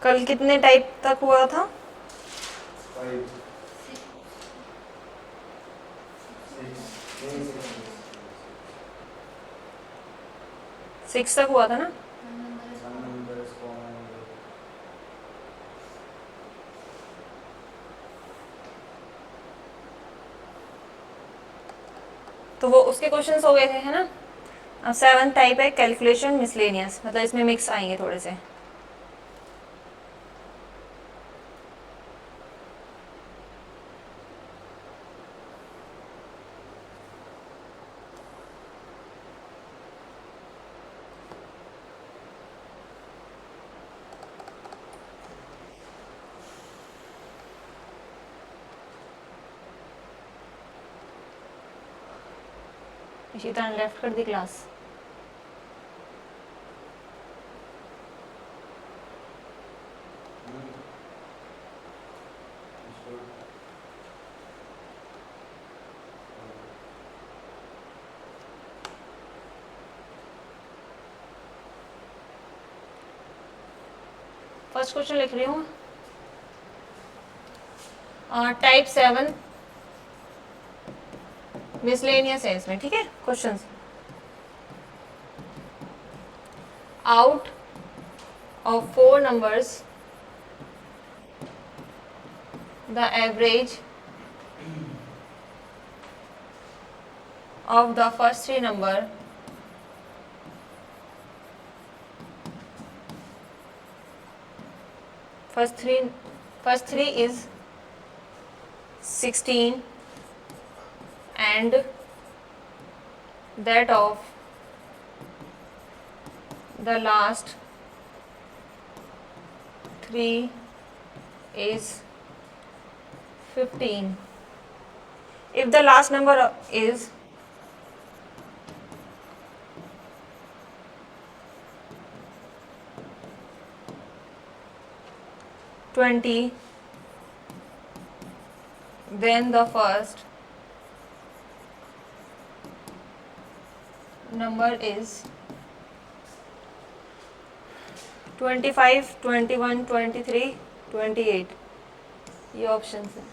कल कितने टाइप तक हुआ था? 6 तक हुआ था ना? तो वो उसके क्वेश्चंस हो गए थे, है ना? अब 7 टाइप है कैलकुलेशन मिसलेनियस, मतलब इसमें मिक्स आएंगे थोड़े से। इसी तरह लेफ्ट कर दी क्लास। फर्स्ट क्वेश्चन लिख रही हूँ, टाइप 7 मिसलेनियस है इसमें, ठीक है? Questions, out of 4 numbers the average of the first 3 number first three is 16 and that of the last 3 is 15. If the last number is 20, then the first number is 25, 21, 23, 28. ये option है।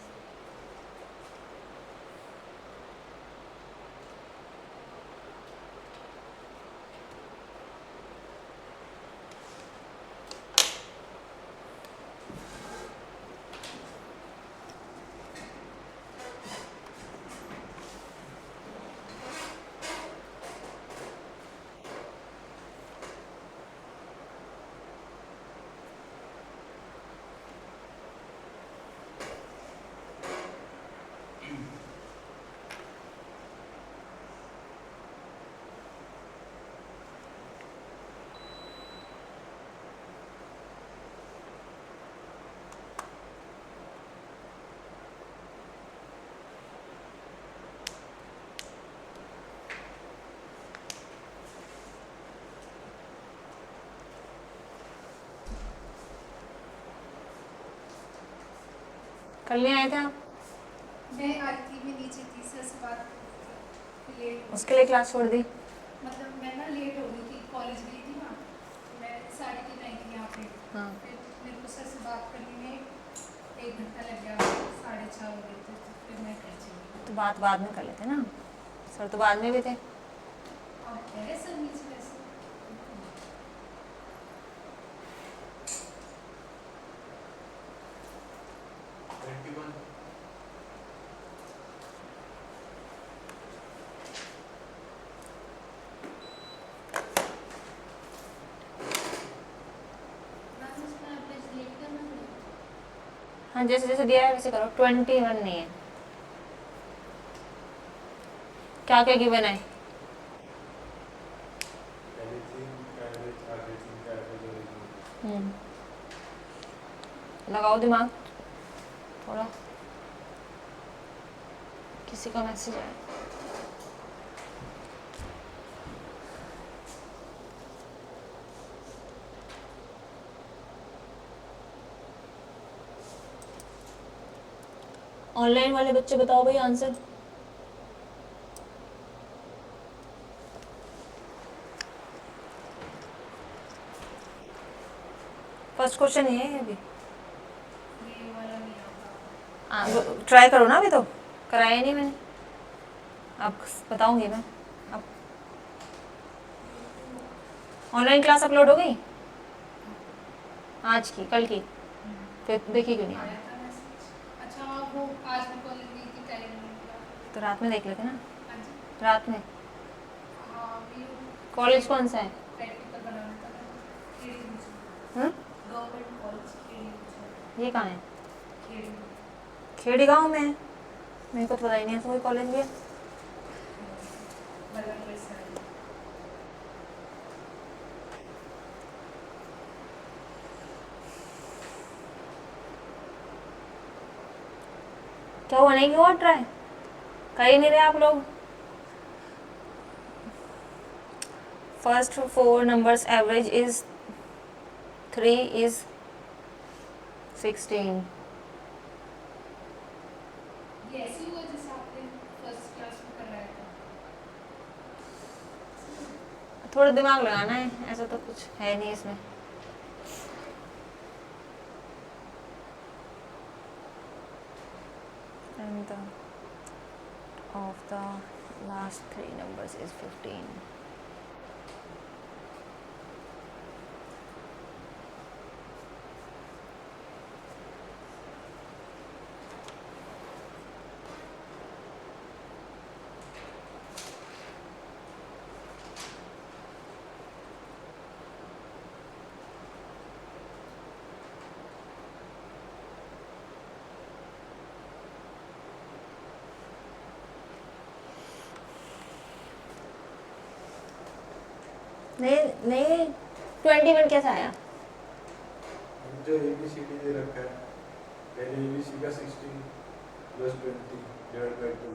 कल नहीं आए थे आप? मैं आई थी, मैं नीचे थी, सर से बात कर रही थी, उसके लिए क्लास छोड़ दी? मतलब मैं ना लेट हो गई थी, कॉलेज गई थी ना, मैं 3:30 आई थी यहाँ पे। हाँ। फिर मेरे को सर से बात करने में 1 घंटा लग गया, 4:30 हो गए थे, तो फिर मैं घर चली गई। तो बात बाद में कर लेते ना, सर तो बाद में भी थे। आप कह रहे सर नीचे वैसे हाँ, जैसे जैसे दिया है वैसे करो। 21 नहीं है, क्या क्या गिवन है? लगाओ दिमाग थोड़ा, किसी का मैसेज आया। ऑनलाइन वाले बच्चे बताओ भाई आंसर। फर्स्ट क्वेश्चन ये है अभी। ये वाला नहीं आता। ट्राई करो ना, अभी तो कराया नहीं मैंने, अब बताऊंगी मैं। अब ऑनलाइन क्लास अपलोड हो गई आज की, कल की, फिर देखी क्यों नहीं? आया था मैसेज। अच्छा वो आज मैं कॉलेज गई थी, टाइम नहीं मिला। तो रात में देख लेते ना, हाँ जी। रात में। हाँ भी कॉलेज कौन सा है? प्रैक्टिकल बनाना था ना, खेड़ी मुझे। हम्म? गवर्नमेंट कॉलेज खेड़ी मुझे। ये कहाँ है? खेड़ी। खेड़ी गांव में है? मेरे को तो पता ही नहीं है कोई कॉलेज भी है। बल्लभगढ़ से आई। क्या हुआ, नहीं हुआ ट्राई? कर ही नहीं रहे आप लोग। First 4 numbers average is 3 is 16। ये ऐसे हुआ जैसे आपने फर्स्ट क्लास में कराया था। थोड़ा दिमाग लगाना है, ऐसा तो कुछ है नहीं इसमें। And the of the last 3 numbers is 15। नहीं नहीं, 21 कैसे आया? जो ABCD दे रखा है, पहले ABC का 16 प्लस 20 डिवाइड बाय 2।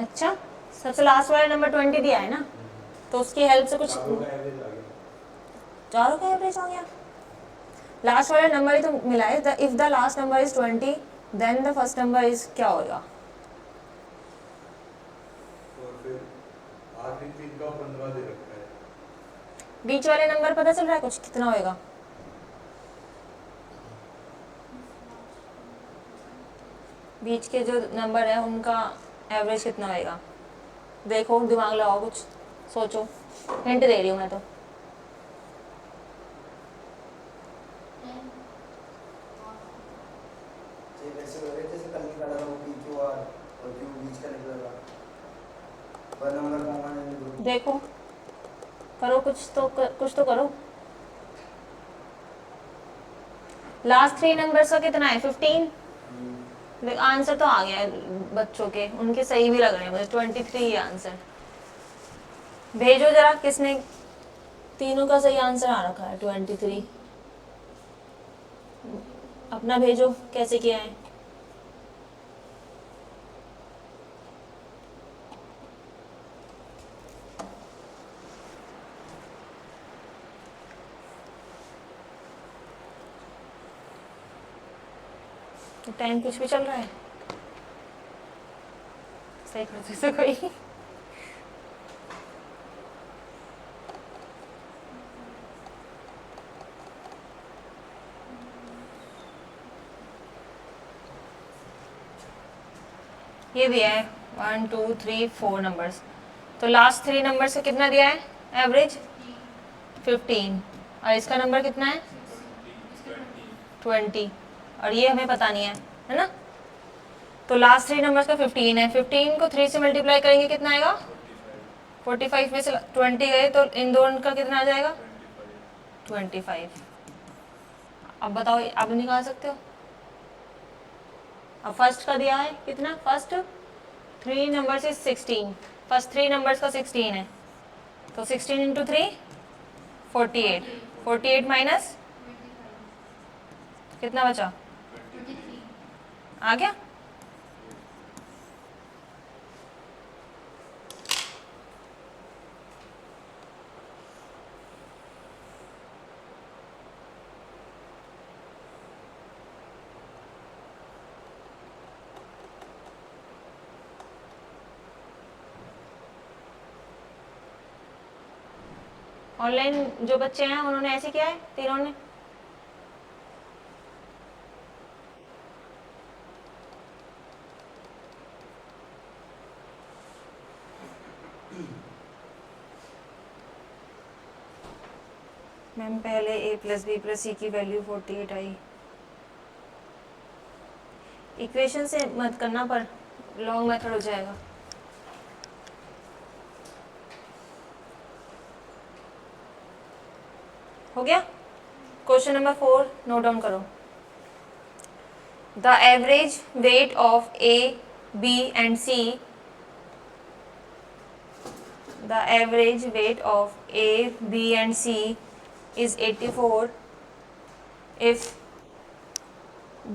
अच्छा, सबसे लास्ट वाला नंबर 20 दिया है ना, तो उसकी हेल्प से कुछ चारों का एवरेज आ गया। चारों का एवरेज आ गया। लास्ट वाला नंबर ही तो मिला है। If the last number is 20 then the first number is क्या होगा? और फिर आखिरी 3 का 15 दे रखा है। बीच वाले नंबर पता चल रहा है कुछ कितना होएगा? बीच के जो नंबर है उनका एवरेज कितना होएगा? देखो, दिमाग लगाओ, कुछ सोचो, हिंट दे रही हूँ मैं तो। वैसे हो रहे जैसे कल निकाला था वो PQ और Q बीच का निकला था, पर नंबर कॉमन है। देखो, करो कुछ तो करो। लास्ट 3 नंबर्स का कितना है? 15। आंसर तो आ गया है बच्चों के, उनके सही भी लग रहे हैं मुझे। 23 आंसर। भेजो जरा, किसने तीनों का सही आंसर आ रखा है 23। अपना भेजो कैसे किया है। टाइम कुछ भी चल रहा है सही करते से कोई। ये दिया है 1 2 3 4 नंबर्स, तो लास्ट 3 नंबर से कितना दिया है एवरेज? 15। और इसका नंबर कितना है? 20। और ये हमें पता नहीं है ना? तो लास्ट 3 नंबर्स का 15 है। 15 को 3 से मल्टीप्लाई करेंगे कितना आएगा? 45 में से 20 गए तो इन दोनों का कितना आ जाएगा? 25। अब बताओ, अब निकाल सकते हो? अब फर्स्ट का दिया है कितना? फर्स्ट 3 नंबर से 16, फर्स्ट 3 नंबर्स का 16 है, तो 16 इंटू 3 48। 48 माइनस कितना बचा? आ गया? ऑनलाइन जो बच्चे हैं उन्होंने ऐसे किया है तीनों ने? मैम पहले a प्लस बी प्लस सी की वैल्यू 48 आई। इक्वेशन से मत करना, पर लॉन्ग मेथड हो जाएगा। हो गया। क्वेश्चन नंबर 4 नोट डाउन करो। The average weight of A B and C, the average weight of A, B and C is 84 if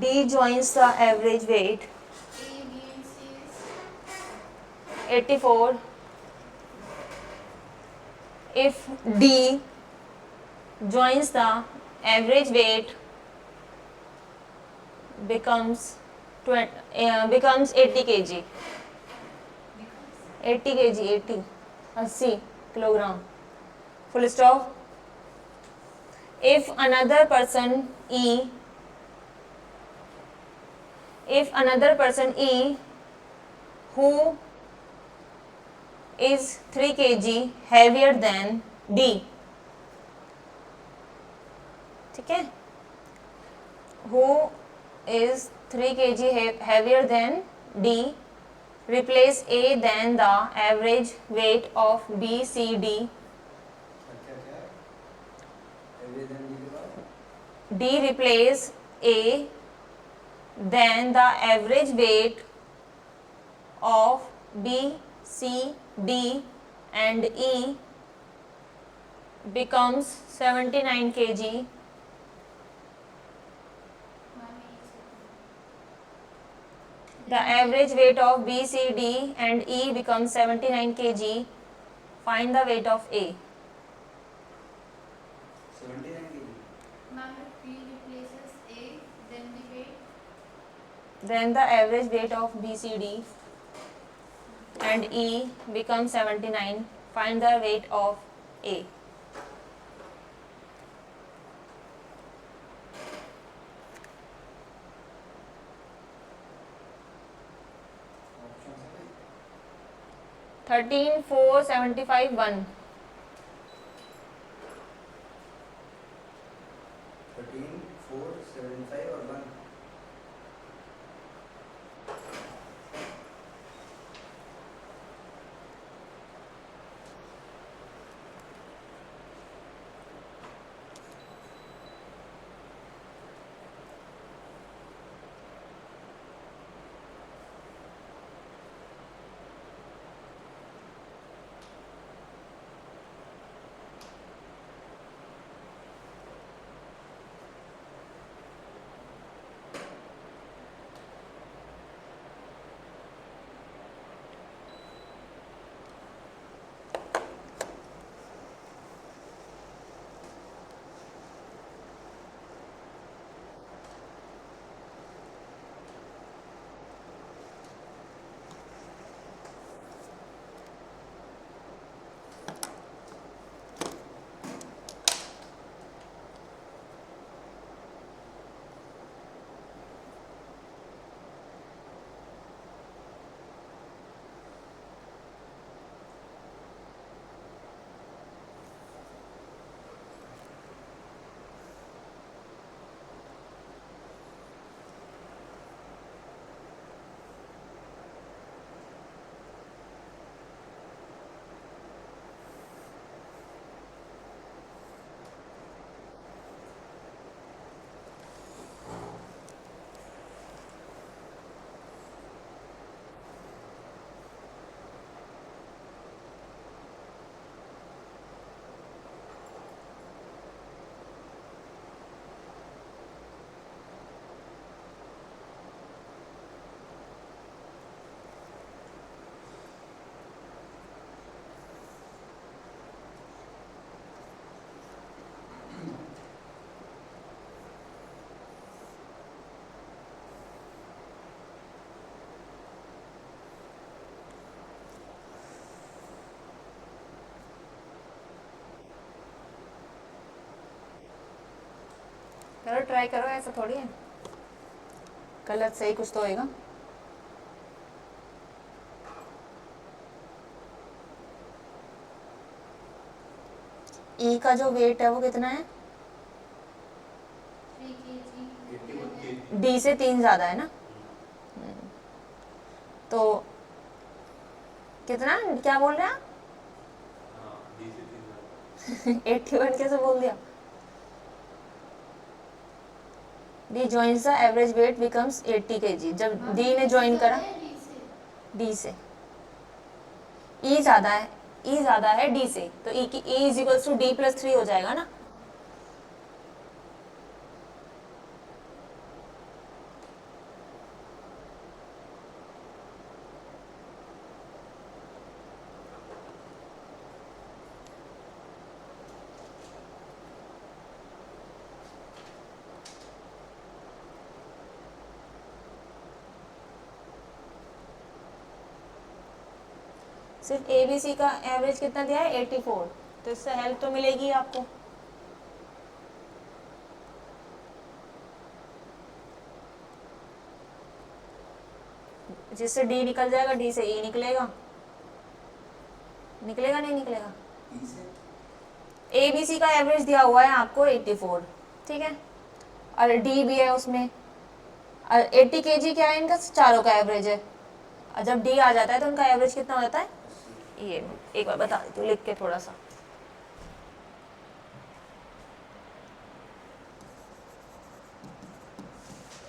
D joins the average weight A, B and C is 84 if D joins the average weight becomes 80 kg, 80 kg, 80 kilogram, full stop. If another person E who is 3 kg heavier than D, ठीक है, who is 3 kg heavier than D, replace A then the average weight of B, C, D. क्या क्या average and D के बाद D replace A then the average weight of B, C, D and E becomes 79 kg. Ma'am ये सब The average weight of B, C, D and E becomes 79 kg. Find the weight of A. 79 के जी ma'am P replaces A, then the weight Then the average weight of B, C, D and E becomes 79. Find the weight of A. Option है 13, 4, 75, 1. 13 4 75 और 1 चलो try करो, ऐसा थोड़ी है, गलत सही कुछ तो होएगा। ई का जो वेट है वो कितना है? 3 kg 81 kg। डी से 3 ज़्यादा है ना। तो कितना, क्या बोल रहे हैं आप? हाँ, डी से 3 81 कैसे बोल दिया? D joins the average wait becomes 80 kg। जब डी ने ज्वाइन करा डी से, ई ज़्यादा है, ई ज़्यादा है डी से, तो ई की E is equals to D plus 3 हो जाएगा ना। सिर्फ ए बी सी का एवरेज कितना दिया है? 84। तो इससे हेल्प तो मिलेगी आपको। जिससे डी निकल जाएगा, डी से ई निकलेगा, निकलेगा नहीं निकलेगा? ई से ए बी सी का एवरेज दिया हुआ है आपको 84, ठीक है, और डी भी है उसमें, और 80 kg क्या है इनका? चारों का एवरेज है। और जब डी आ जाता है तो उनका एवरेज कितना हो जाता है? ये एक बार बता देती हूँ लिख के थोड़ा सा।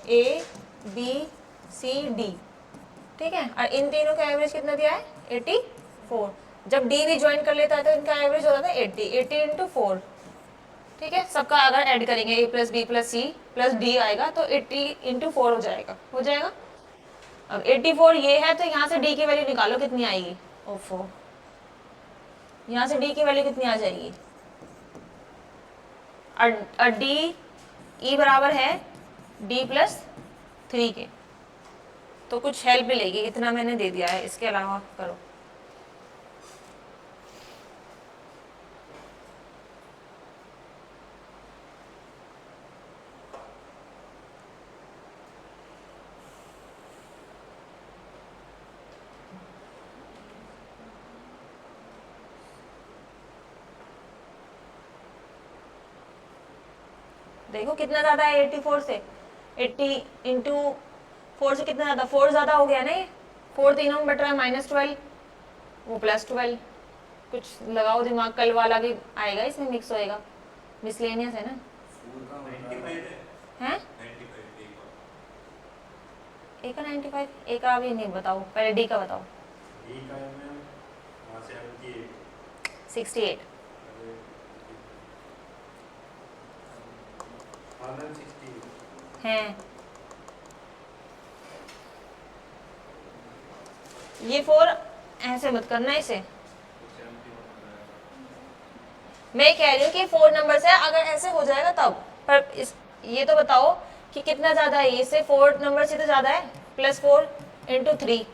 ए बी सी डी, ठीक है, और इन तीनों का एवरेज कितना दिया है? 84। जब डी भी ज्वाइन कर लेता है तो इनका एवरेज हो जाता है 80 इंटू 4, ठीक है। सबका अगर ऐड करेंगे A plus B plus C plus D आएगा तो 80 इंटू 4 हो जाएगा। अब 84 ये है तो यहाँ से डी की वैल्यू निकालो कितनी आएगी। ओफो, यहाँ से डी की वैल्यू कितनी आ जाएगी? और डी ई बराबर है डी प्लस 3 के, तो कुछ हेल्प मिलेगी। इतना मैंने दे दिया है, इसके अलावा करो। देखो कितना ज़्यादा है 84 से, 80 इंटू 4 से कितना ज़्यादा? 4 ज़्यादा हो गया ना ये। 4 तीनों में बट रहा है -12, वो +12। कुछ लगाओ दिमाग, कल वाला भी आएगा इसमें मिक्स होएगा, मिसलेनियस है ना। फूल का 95 है। हैं? 95 एक ए का 95, ए का अभी नहीं बताओ, पहले डी का बताओ। डी का है मैम 78। 68। अरे 160 हैं ये 4 ऐसे मत करना इसे, 71 मैं कह रही हूँ कि 4 नंबर है, अगर ऐसे हो जाएगा तब। पर इस ये तो बताओ कि कितना ज़्यादा है? इससे 4 नंबर से तो ज़्यादा है, +4 इंटू 3,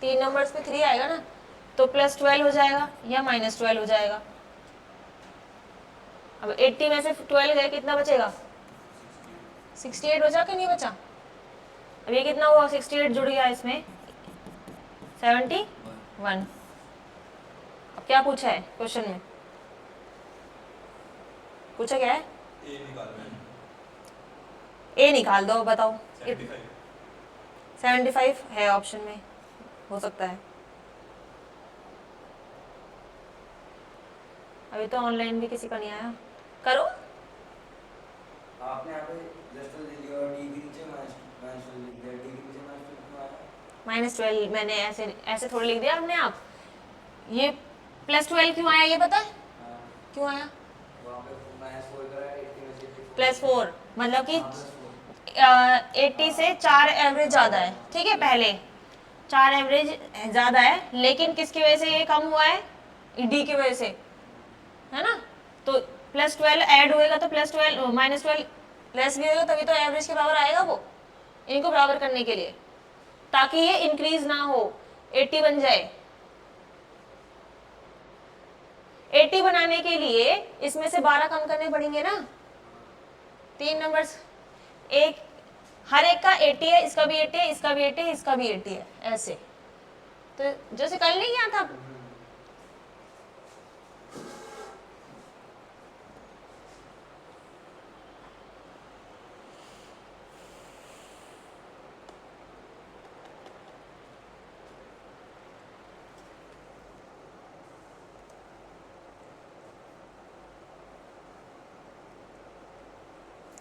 3 नंबर्स पे 3 आएगा ना, तो +12 हो जाएगा या -12 हो जाएगा। अब 80 में से 12 गए, कितना बचेगा? 68 बचा कि नहीं बचा? अब ये कितना हुआ? 68 जुड़ गया इसमें, 71। अब क्या पूछा है क्वेश्चन में? पूछा क्या है? ए निकालना है। ए निकाल दो, बताओ। 75 75 है ऑप्शन में, हो सकता है। अभी तो ऑनलाइन भी किसी का नहीं आया, करो। आपने यहाँ पे जस्ट ले लिया और डी के नीचे माइनस लिख दिया, डी के नीचे माइनस कितना आया? -12 मैंने ऐसे थोड़ी लिख दिया हमने। आप ये +12 क्यों आया ये पता है? हाँ, क्यों आया? वहाँ पे -4 करा है, 80 में से +4 मतलब कि हाँ, +4 80 से 4 एवरेज ज़्यादा है, ठीक है। पहले 4 एवरेज ज़्यादा है, लेकिन किसकी वजह से ये कम हुआ है? डी की वजह से, है ना। तो +12 ऐड होएगा तो +12 -12 लेस भी होगा, तभी तो एवरेज के बराबर आएगा वो, इनको बराबर करने के लिए, ताकि ये इंक्रीज ना हो, 80 बन जाए। 80 बनाने के लिए इसमें से 12 कम करने पड़ेंगे ना, 3 नंबर्स, एक हर एक का 80 है, इसका भी 80 है, इसका भी 80 है, इसका भी 80 है, ऐसे। तो जैसे कल नहीं किया था,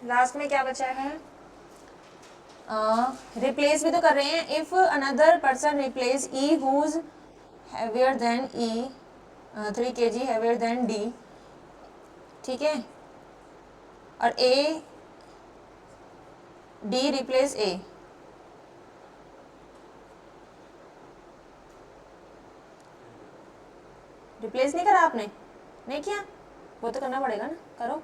लास्ट में क्या बचा है? रिप्लेस भी तो कर रहे हैं. If another person replace E whose heavier than E 3 kg heavier than D. ठीक है. और A D replace A. Replace नहीं करा आपने? नहीं किया? वो तो करना पड़ेगा ना. करो.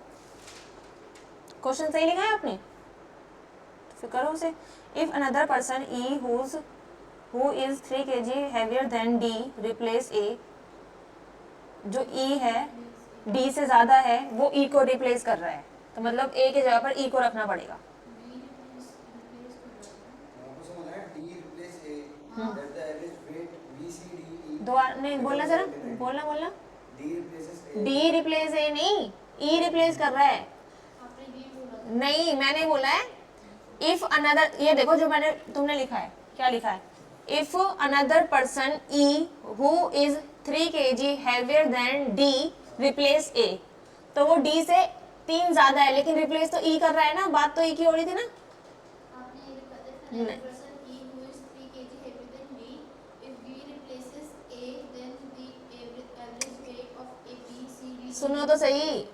क्वेश्चन सही लिखा है आपने? तो फिर करो उसे. If another person E who is 3 kg heavier than D replace A. जो ई है डी से ज़्यादा है वो ई को रिप्लेस कर रहा है, तो मतलब ए की जगह पर ई को रखना पड़ेगा. नहीं बोलना जरा. बोलना. डी रिप्लेस ए नहीं, ई रिप्लेस कर रहा है. नहीं मैंने बोला है इफ अनदर. ये देखो जो मैंने तुमने लिखा है, क्या लिखा है? If another person E who is 3 kg heavier than D replace A. तो वो डी से 3 ज्यादा है लेकिन रिप्लेस तो ई कर रहा है ना. बात तो ई की हो रही थी ना. नहीं. सुनो तो सही.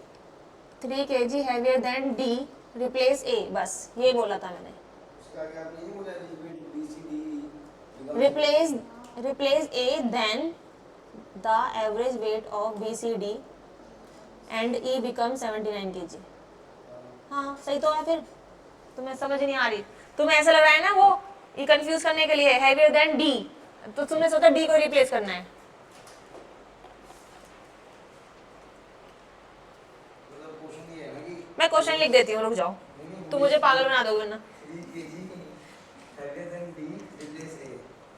3 kg heavier than D replace A. बस ये बोला था मैंने. Replace A then the average weight of B C D and E become 79 kg. हाँ सही तो है. फिर तुम्हें समझ नहीं आ रही. तुम्हें ऐसा लग रहा है ना वो ये कंफ्यूज करने के लिए हैवियर देन डी, तो तुमने सोचा डी को रिप्लेस करना है. मैं क्वेश्चन लिख देती हूँ, रुक जाओ. तुम मुझे पागल बना दोगे ना.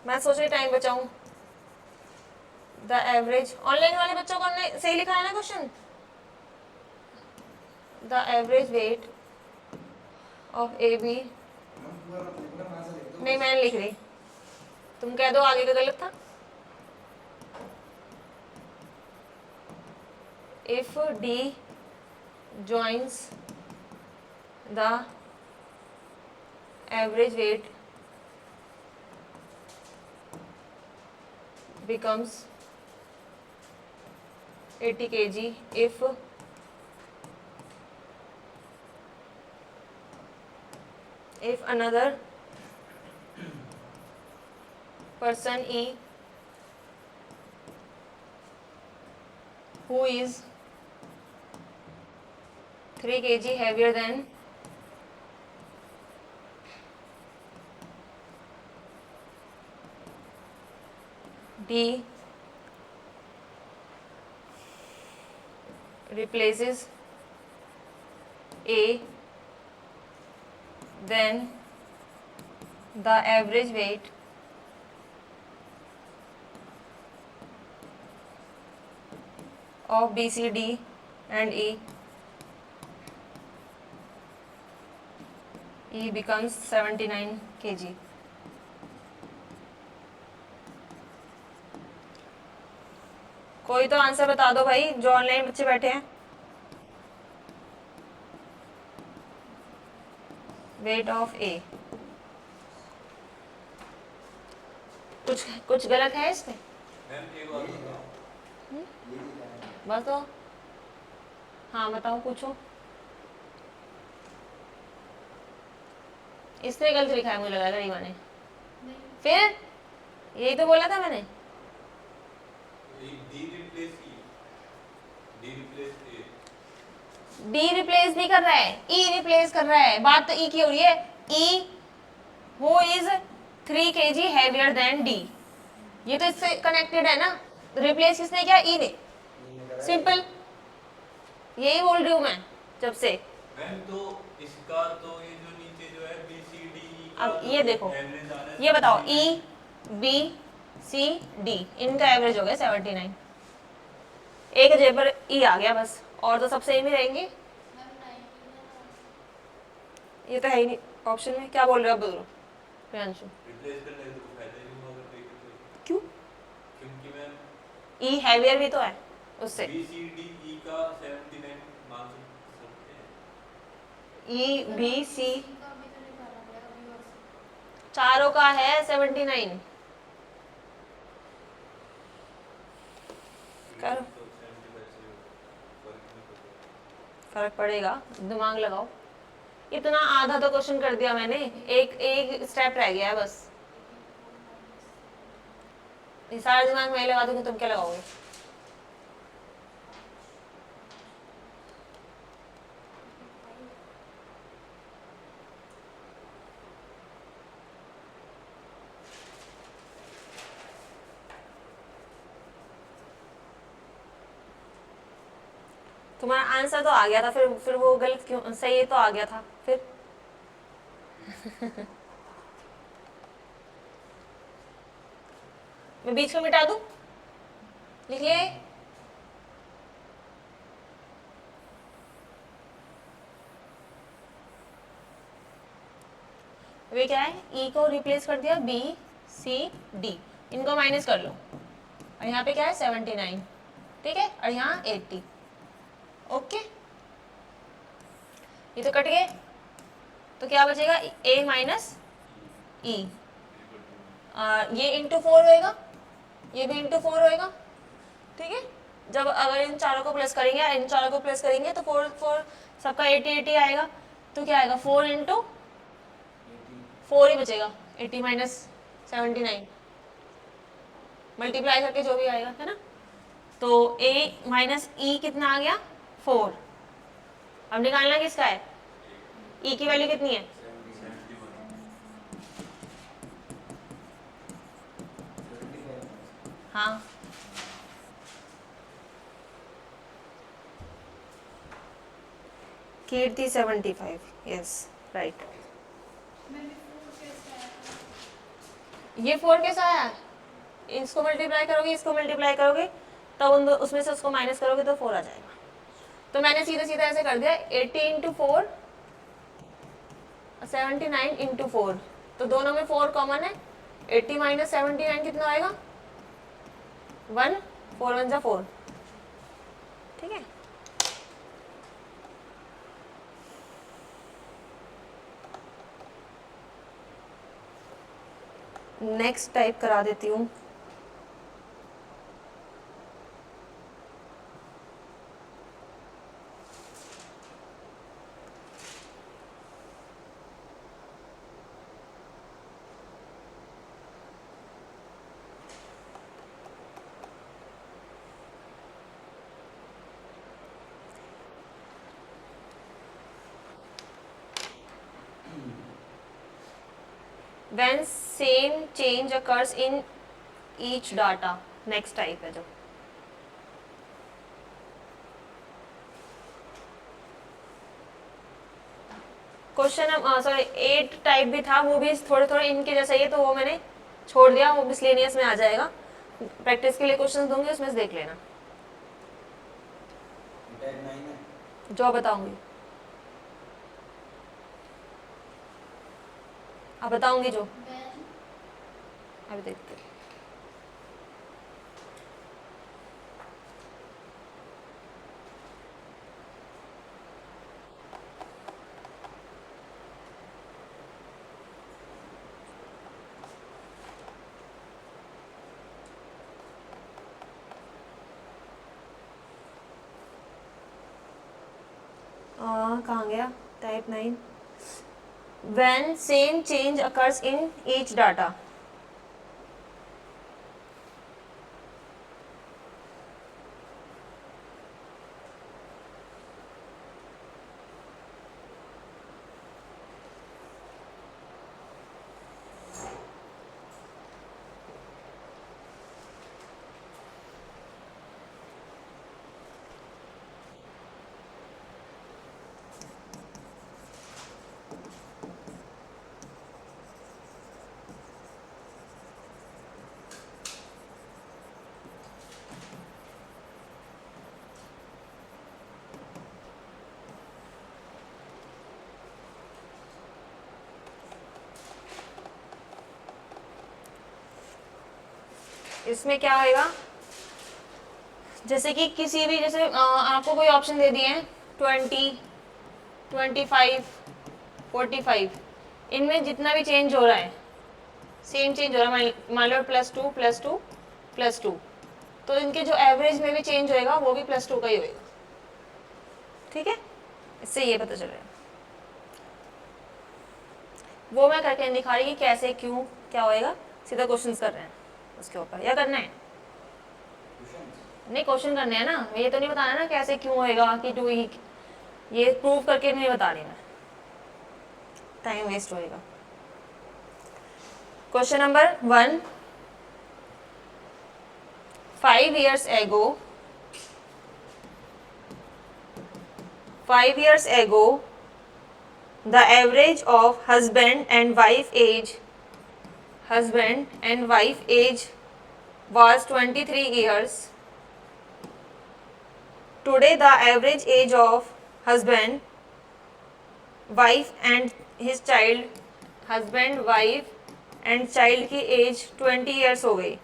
मैं सोच रही टाइम बचाऊं. The average. ऑनलाइन वाले बच्चों को ने सही लिखा है ना question. The average weight of A B. नहीं मैंने लिख रही, तुम कह दो आगे का गलत था. If D joins the average weight becomes 80 kg if another person E who is 3 kg heavier than D replaces A, then the average weight of B, C, D and E becomes 79 kg. कोई तो answer बता दो भाई जो online बच्चे बैठे हैं. Wait of ए. कुछ गलत है इसमें? बस तो हाँ बताओ, पूछो. इसने गलत लिखा है मुझे लगा रीमा ने. फिर यही तो बोला था मैंने. डी रिप्लेस नहीं कर रहा है, ई रिप्लेस कर रहा है. बात तो ई की हो रही है. ई who is 3 kg heavier than D. ये तो इससे कनेक्टेड है ना. रिप्लेस किसने किया? ई ने. सिंपल. यही बोल रही हूँ मैं जब से. तो इसका तो ये जो नीचे जो है बी सी डी. अब ये देखो, ये बताओ ई बी सी डी इनका एवरेज हो गया 79. एक जगह पर ई आ गया बस, और तो सब सेम ही रहेंगे. ये तो है ही नहीं ऑप्शन में. क्या बोल रहे हो अब बोलो प्रियांशु. रिप्लेस करने तो फायदा ही नहीं होगा देखें. क्यों? क्योंकि मैं ई हैवियर भी तो है उससे. बी सी डी ई का 79 मान सकते हैं. ई बी सी का अभी तो निकाला गया अभी और से। चारों का है 79। करो, तो 75 से फर्क नहीं पड़ता। फर्क पड़ेगा, दिमाग लगाओ। इतना आधा तो क्वेश्चन कर दिया मैंने, एक एक स्टेप रह गया है बस। ये सारा दिमाग मैं लगा दूंगी, तुम क्या लगाओगे? तुम्हारा आंसर तो आ गया था, फिर वो गलत क्यों, सही तो आ गया था फिर। मैं बीच में मिटा दूं, लिखिए। वे क्या है, ई को रिप्लेस कर दिया बी सी डी, इनको माइनस कर लो, और यहाँ पे क्या है 79, ठीक है, और यहाँ 80। ओके, ये तो कट गए, तो क्या बचेगा, ए माइनस ई, ये इंटू 4 होएगा, ये भी इंटू 4 होएगा, ठीक है। जब अगर इन चारों को प्लस करेंगे, इन चारों को प्लस करेंगे तो 4 4 सबका 80 80 आएगा, तो क्या आएगा 4 इंटू 4 ही बचेगा, 80 माइनस 79 मल्टीप्लाई करके जो भी आएगा, है ना। तो a माइनस ई कितना आ गया 4। अब निकालना किसका है, e की वैल्यू कितनी है, 75। हाँ कीर्ति 75, यस राइट। मैंने 4 कैसे आया था? ये 4 कैसा आया, इसको मल्टीप्लाई करोगे, इसको मल्टीप्लाई करोगे, तब उसमें से उसको माइनस करोगे तो 4 आ जाएगा। तो मैंने सीधा सीधा ऐसे कर दिया, 80 इंटू 4 79 इंटू 4, तो दोनों में 4 कॉमन है, 80 माइनस 79 कितना आएगा 1, 4 1 जा 4, ठीक है। नेक्स्ट टाइप करा देती हूँ। When same change occurs in each data, next type है जो। क्वेश्चन सॉरी 8 टाइप भी था, वो भी थोड़े थोड़े इनके जैसा ही है, तो वो मैंने छोड़ दिया, वो मिसलेनियस में आ जाएगा। प्रैक्टिस के लिए क्वेश्चन दूंगी, उसमें से देख लेना टाइप 9 है। जो बताऊंगी, अब बताऊंगी जो When अभी देखते हैं। कहाँ गया type 9, when same change occurs in each data, इसमें क्या होएगा, जैसे कि किसी भी, जैसे आपको कोई ऑप्शन दे दिए हैं 20 25, 45, इनमें जितना भी चेंज हो रहा है सेम चेंज हो रहा है, मान लो +2 +2 +2, तो इनके जो एवरेज में भी चेंज होएगा वो भी +2 का ही होएगा। ठीक है, इससे ये पता चल रहा है। वो मैं करके नहीं दिखा रही कि कैसे क्यों क्या होएगा, सीधा क्वेश्चंस कर रहे हैं उसके ऊपर। या करना है नहीं, क्वेश्चन करने हैं ना, ये तो नहीं बताना ना कैसे क्यों होएगा कि टू, ये प्रूव करके नहीं बता रही मैं, टाइम वेस्ट होएगा। Question number 1, 5 years ago the average of husband and wife age was 23 years. Today the average age of husband, wife and his child, husband, wife and child की as 20 years हो गई।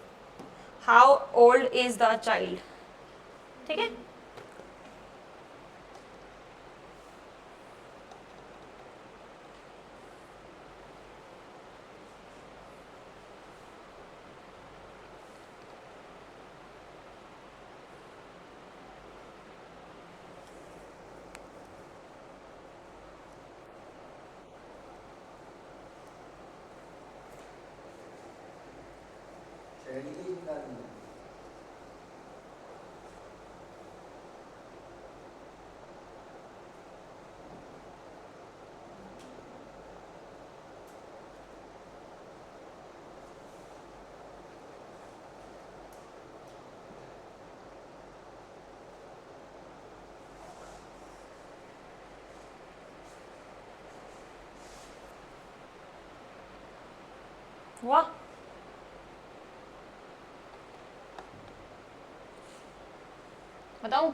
How old is the child? ठीक है, शैली की निकालनी है। हुआ? बताऊं?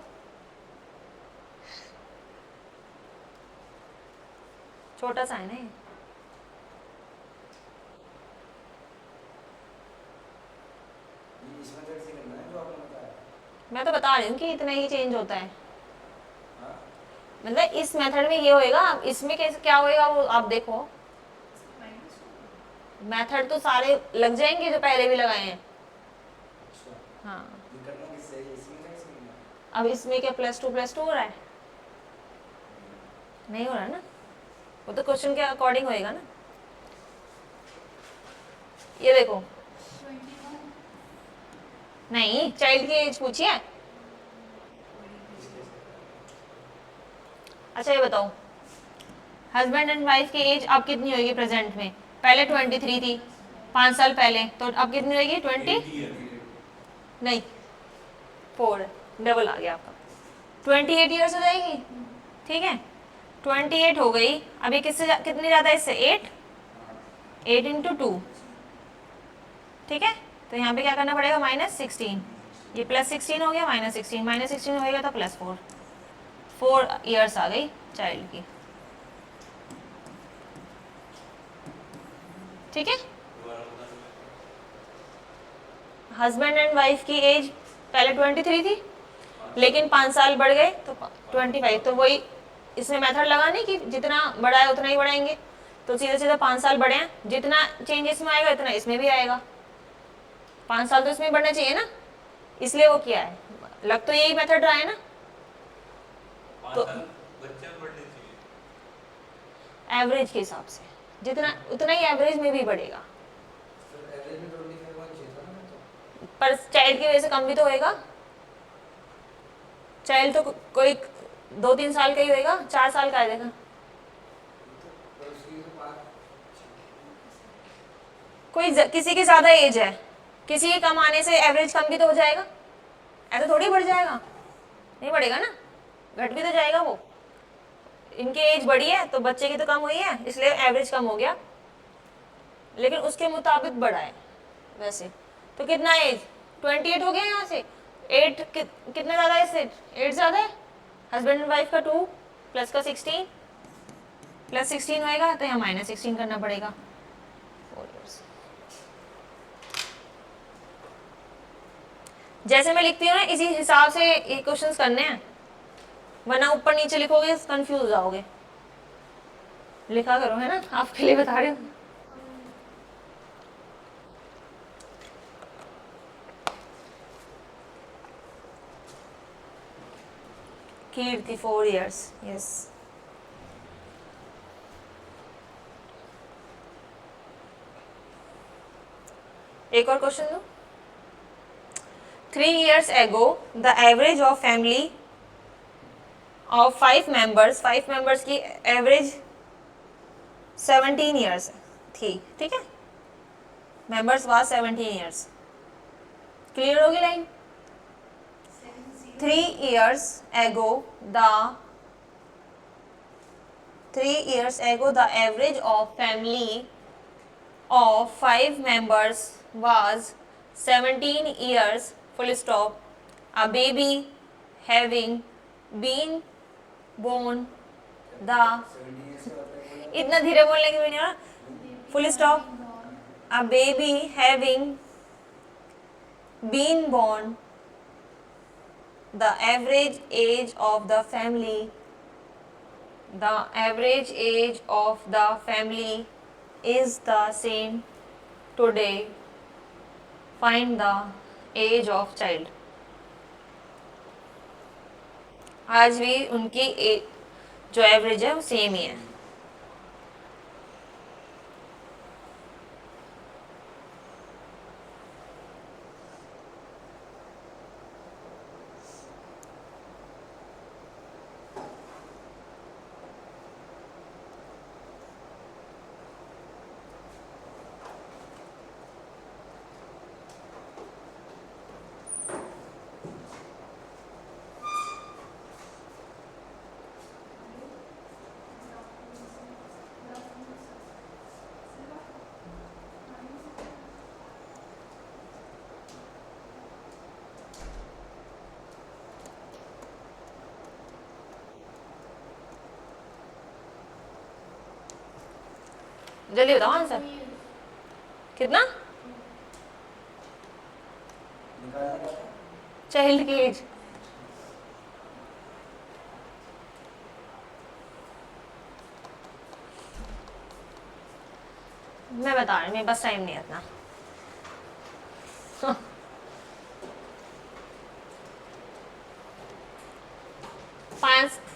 छोटा सा है ना ये। इसमें कैसे करना है जो आपने बताया? मैं तो बता रही हूँ कि इतना ही चेंज होता है, हाँ? मतलब इस मेथड में ये होएगा, अब इसमें कैसे क्या होएगा वो आप देखो। मेथड तो सारे लग जाएंगे जो पहले भी लगाए हैं। अच्छा, हाँ, ये करना किससे है? इसमें नहीं इसमें? अब इसमें क्या +2 हो रहा है? नहीं हो रहा ना, वो तो क्वेश्चन के अकॉर्डिंग होएगा ना। ये देखो, 21 नहीं चाइल्ड की एज पूछिए। अच्छा ये बताओ, हस्बैंड एंड वाइफ की एज अब कितनी होगी प्रेजेंट में? पहले 23 थी 5 साल पहले, तो अब कितनी होगी? 20 नहीं 4, डबल आ गया आपका, 28 ईयर्स हो जाएगी। ठीक है, 28 हो गई। अभी किससे कितनी ज़्यादा है इससे? 8 × 2। ठीक है, तो यहाँ पे क्या करना पड़ेगा? -16, ये +16 हो गया, -16 होएगा तो +4, 4 ईयर्स आ गई चाइल्ड की। ठीक है, हस्बैंड एंड वाइफ की एज पहले 23 थी, लेकिन 5 साल बढ़ गए तो 25, तो वही इसमें मेथड लगा नहीं कि जितना बढ़ा है उतना ही बढ़ाएंगे, तो सीधे सीधे 5 साल बढ़े हैं, जितना चेंज इसमें आएगा इतना इसमें भी आएगा। 5 साल तो इसमें बढ़ना चाहिए ना, इसलिए वो किया है। लग तो यही मेथड रहा है ना, तो एवरेज के हिसाब से जितना उतना ही एवरेज में भी बढ़ेगा, एवरेज में 25 होना चाहिए था ना तो। पर चाइल्ड की वजह से कम भी तो होएगा। चाइल्ड तो कोई 2-3 साल का ही होएगा, 4 साल का है देखा। तो उसकी तो बात किसी की ज्यादा एज है, किसी के कम आने से एवरेज कम भी तो हो जाएगा, ऐसा थोड़ी बढ़ जाएगा, नहीं बढ़ेगा ना, घट भी तो जाएगा वो। इनकी एज बढ़ी है तो बच्चे की तो कम हुई है, इसलिए एवरेज कम हो गया, लेकिन उसके मुताबिक बढ़ा है वैसे। तो कितना एज? 28 हो गया यहाँ से, 8 कितना ज़्यादा है इससे? 8 ज़्यादा है। हस्बैंड एंड वाइफ का 2 प्लस का 16 प्लस 16 होएगा, तो यहाँ -16 करना पड़ेगा, 4 years। जैसे मैं लिखती हूँ ना, इसी हिसाब से ये क्वेश्चंस करने हैं, वरना ऊपर नीचे लिखोगे कंफ्यूज हो जाओगे। लिखा करो, है ना, आपके लिए बता रही हूँ। कीर्ति 4 years, यस। एक और क्वेश्चन दो। 3 years ago the average of family of 5 members की एवरेज 17 years थी, ठीक है, members was 17 years। क्लियर होगी line? 3 years ago the average of family of 5 members was 17 years, full stop, a baby having been born the, 70 years का होता है इतना धीरे बोलने की भी नहीं, full stop, a baby having been born, the average age of the family is the same today, find the age of child। आज भी उनकी जो एवरेज है वो सेम ही है। जल्दी बताओ आंसर कितना? निकालना क्या था? चाइल्ड की एज, मैं बता रही हूँ, मेरे पास टाइम नहीं है इतना।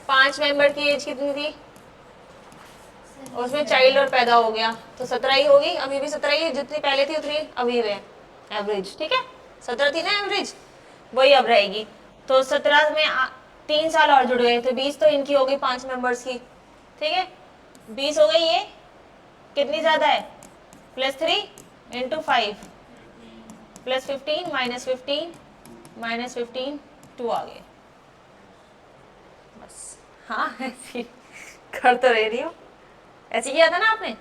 पांच मेंबर की एज कितनी थी? उसमें चाइल्ड और पैदा हो गया तो 17 ही होगी, अभी भी 17 ही, जितनी पहले थी उतनी अभी है एवरेज, ठीक है, 17 थी ना एवरेज, वही अब रहेगी। तो 17 में 3 साल और जुड़ गए तो 20 तो इनकी हो गई 5 मेंबर्स की, ठीक है, 20 हो गई, ये कितनी ज्यादा है, +3 × 5 +15 -15 2 आ गए, बस। हाँ ऐसी कर तो रही हो, ऐसे किया था ना आपने।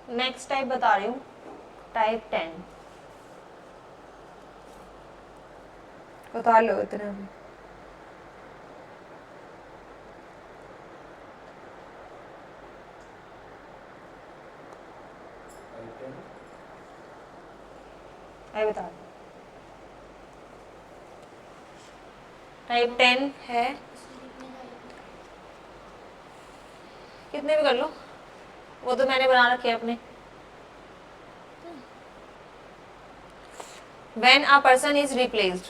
नेक्स्ट टाइप बता रही हूँ, टाइप 10 बता लो इतने में। आई बता दो, टाइप 10 है, कितने भी कर लो, वो तो मैंने बना रखे अपने। When a person is replaced,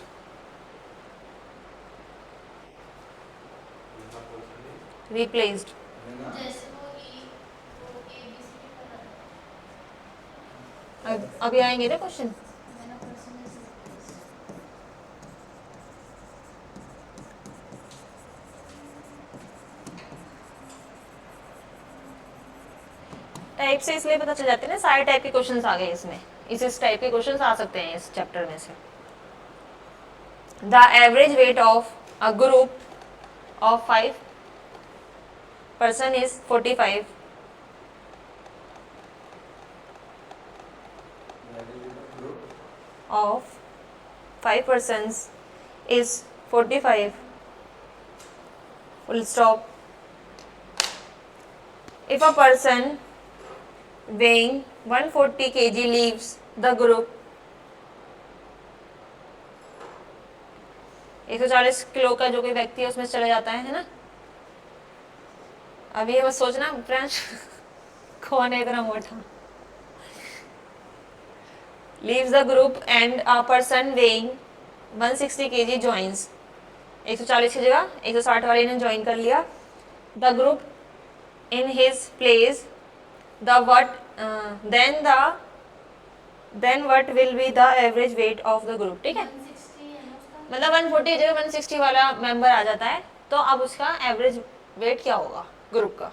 replaced, अभी आएंगे ना क्वेश्चन। टाइप से इसलिए पता चल जाते हैं ना, सारे टाइप के क्वेश्चंस आ गए इसमें, इस टाइप के क्वेश्चंस आ सकते हैं इस चैप्टर में से। The average weight of a group of 5 person is 45, of 5 persons is 45, full stop. If a person weighing 140 kg leaves the group, 140 kilo का जो कोई व्यक्ति है उसमें चला जाता है ना। अभी ये बस सोचना फ्रेंड्स कौन है इतना मोटा। Leaves the group and a person weighing 160 kg joins, 140 की जगह 160 वाले ने ज्वाइन कर लिया। The group in his place the what then what will be the average weight of the group. ठीक है, 160 है ना उसका? मतलब 140 जगह 160 वाला मेंबर आ जाता है, तो अब उसका एवरेज वेट क्या होगा ग्रुप का।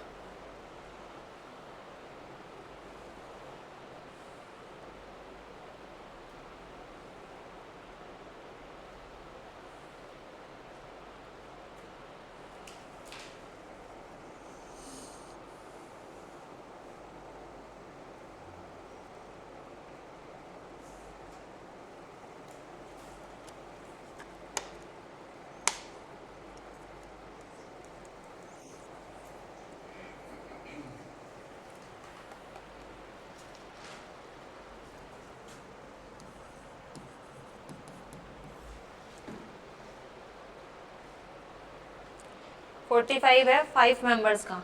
फोर्टी फाइव है 5 मेंबर्स का,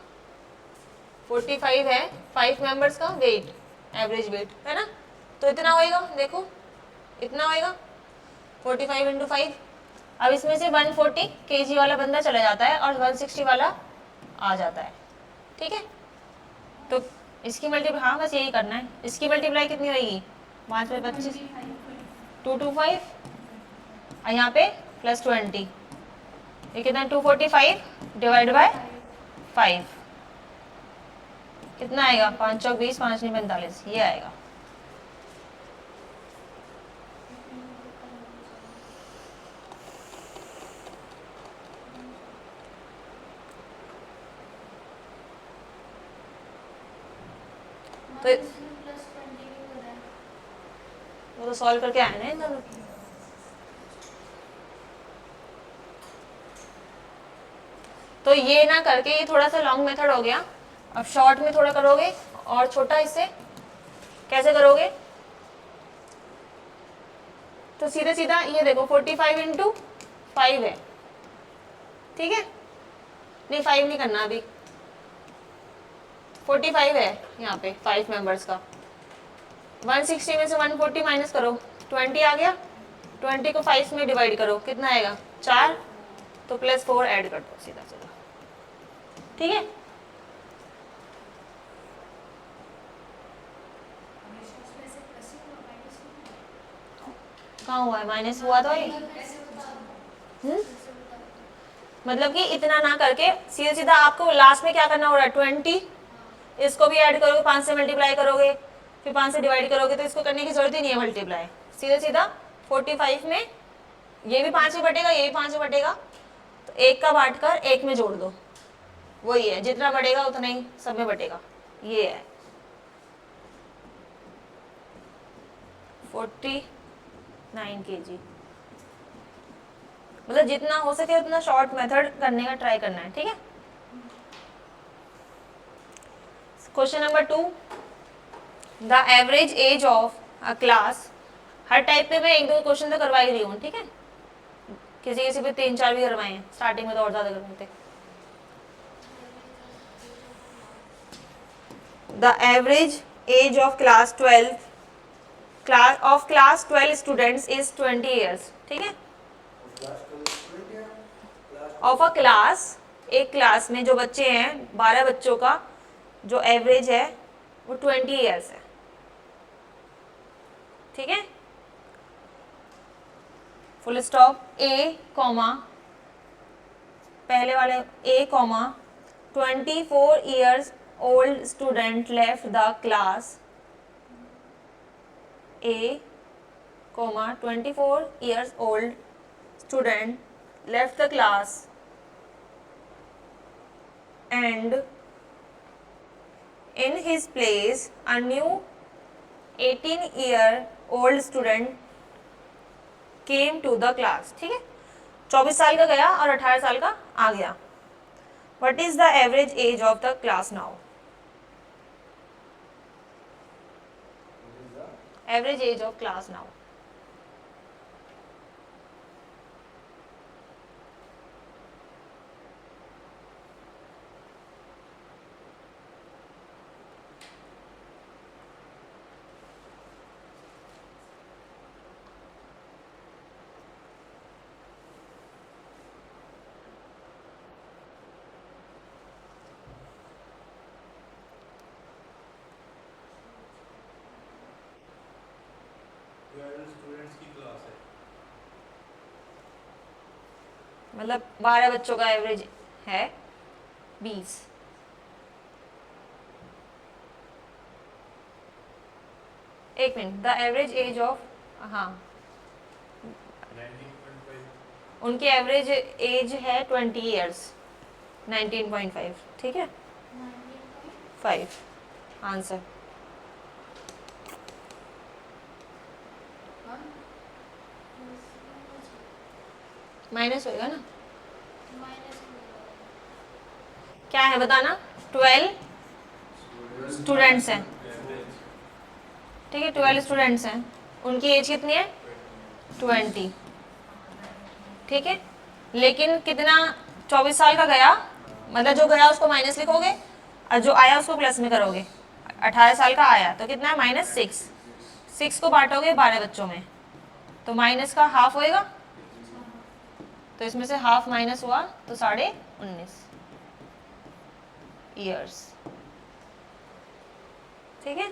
45 है 5 मेंबर्स का वेट, एवरेज वेट है ना। तो इतना होएगा, देखो इतना होएगा 45 इंटू 5। अब इसमें से 140 kg वाला बंदा चला जाता है और 160 वाला आ जाता है। ठीक है, तो इसकी मल्टीप्लाई, हाँ बस यही करना है। इसकी मल्टीप्लाई कितनी होगी, 5 में 25, 225 और यहाँ पे +20, ये कितना 245 डिवाइड बाय 5 कितना आएगा, 5 चौक 20, 5 नहीं 45, ये आएगा। तो वो तो सॉल्व करके आए ना इधर। तो ये ना करके, ये थोड़ा सा लॉन्ग मेथड हो गया। अब शॉर्ट में थोड़ा करोगे और छोटा, इससे कैसे करोगे, तो सीधे सीधा ये देखो 45 इंटू 5 है। ठीक है, नहीं 5 नहीं करना अभी, 45 है यहाँ पे 5 मेंबर्स का। 160 में से 140 माइनस करो, 20 आ गया। 20 को 5 में डिवाइड करो, कितना आएगा 4, तो +4 ऐड कर दो सीधा सीधा। ठीक है, कहाँ हुआ है माइनस, हुआ तो है। मतलब कि इतना ना करके सीधा सीधा आपको लास्ट में क्या करना हो रहा है, 20 इसको भी ऐड करोगे, 5 से मल्टीप्लाई करोगे, फिर 5 से डिवाइड करोगे, तो इसको करने की जरूरत ही नहीं है मल्टीप्लाई। सीधा सीधा 45 में ये भी 5 में बटेगा, ये भी 5 में बटेगा, तो 1 का बांट कर 1 में जोड़ दो, वही है, जितना बढ़ेगा उतना ही सब में बटेगा। ये है 49 kg। मतलब जितना हो सके उतना शॉर्ट मेथड करने का ट्राई करना है। ठीक है, question number 2, the average age of a class. Her type पे मैं 1-2 क्वेश्चन तो करवा ही रही हूँ। ठीक है, किसी किसी पे 3-4 भी करवाए हैं, स्टार्टिंग में तो और ज्यादा करवाए थे। The average age of class 12 students is 20 years। ठीक है, ऑफ अ क्लास, एक क्लास में जो बच्चे हैं 12 बच्चों का जो एवरेज है वो 20 ईयर्स है। ठीक है, फुल स्टॉप, ए कॉमा पहले वाले ए comma 24 years old student left the class, a comma 24 years old student left the class and in his place a new 18-year-old student came to the class. ठीक है, 24 साल का गया और 18 साल का आ गया. What is the average age of the class now? Average age of class now. Students की क्लास है, मतलब 12 बच्चों का एवरेज है 20. एक minute, the average age of, हाँ 19.5. उनकी एवरेज एज है 20 ईयर्स. 19.5. ठीक है, 5 आंसर. माइनस होएगा ना, क्या है बताना. 12 स्टूडेंट्स हैं. ठीक है, 12 स्टूडेंट्स हैं. उनकी एज कितनी है? 20. ठीक है, लेकिन कितना 24 साल का गया, मतलब जो गया उसको माइनस लिखोगे और जो आया उसको प्लस में करोगे. 18 साल का आया तो कितना है? -6. 6 को बांटोगे 12 बच्चों में तो माइनस का हाफ होएगा, तो इसमें से हाफ माइनस हुआ तो 19.5 ईयर्स. ठीक है,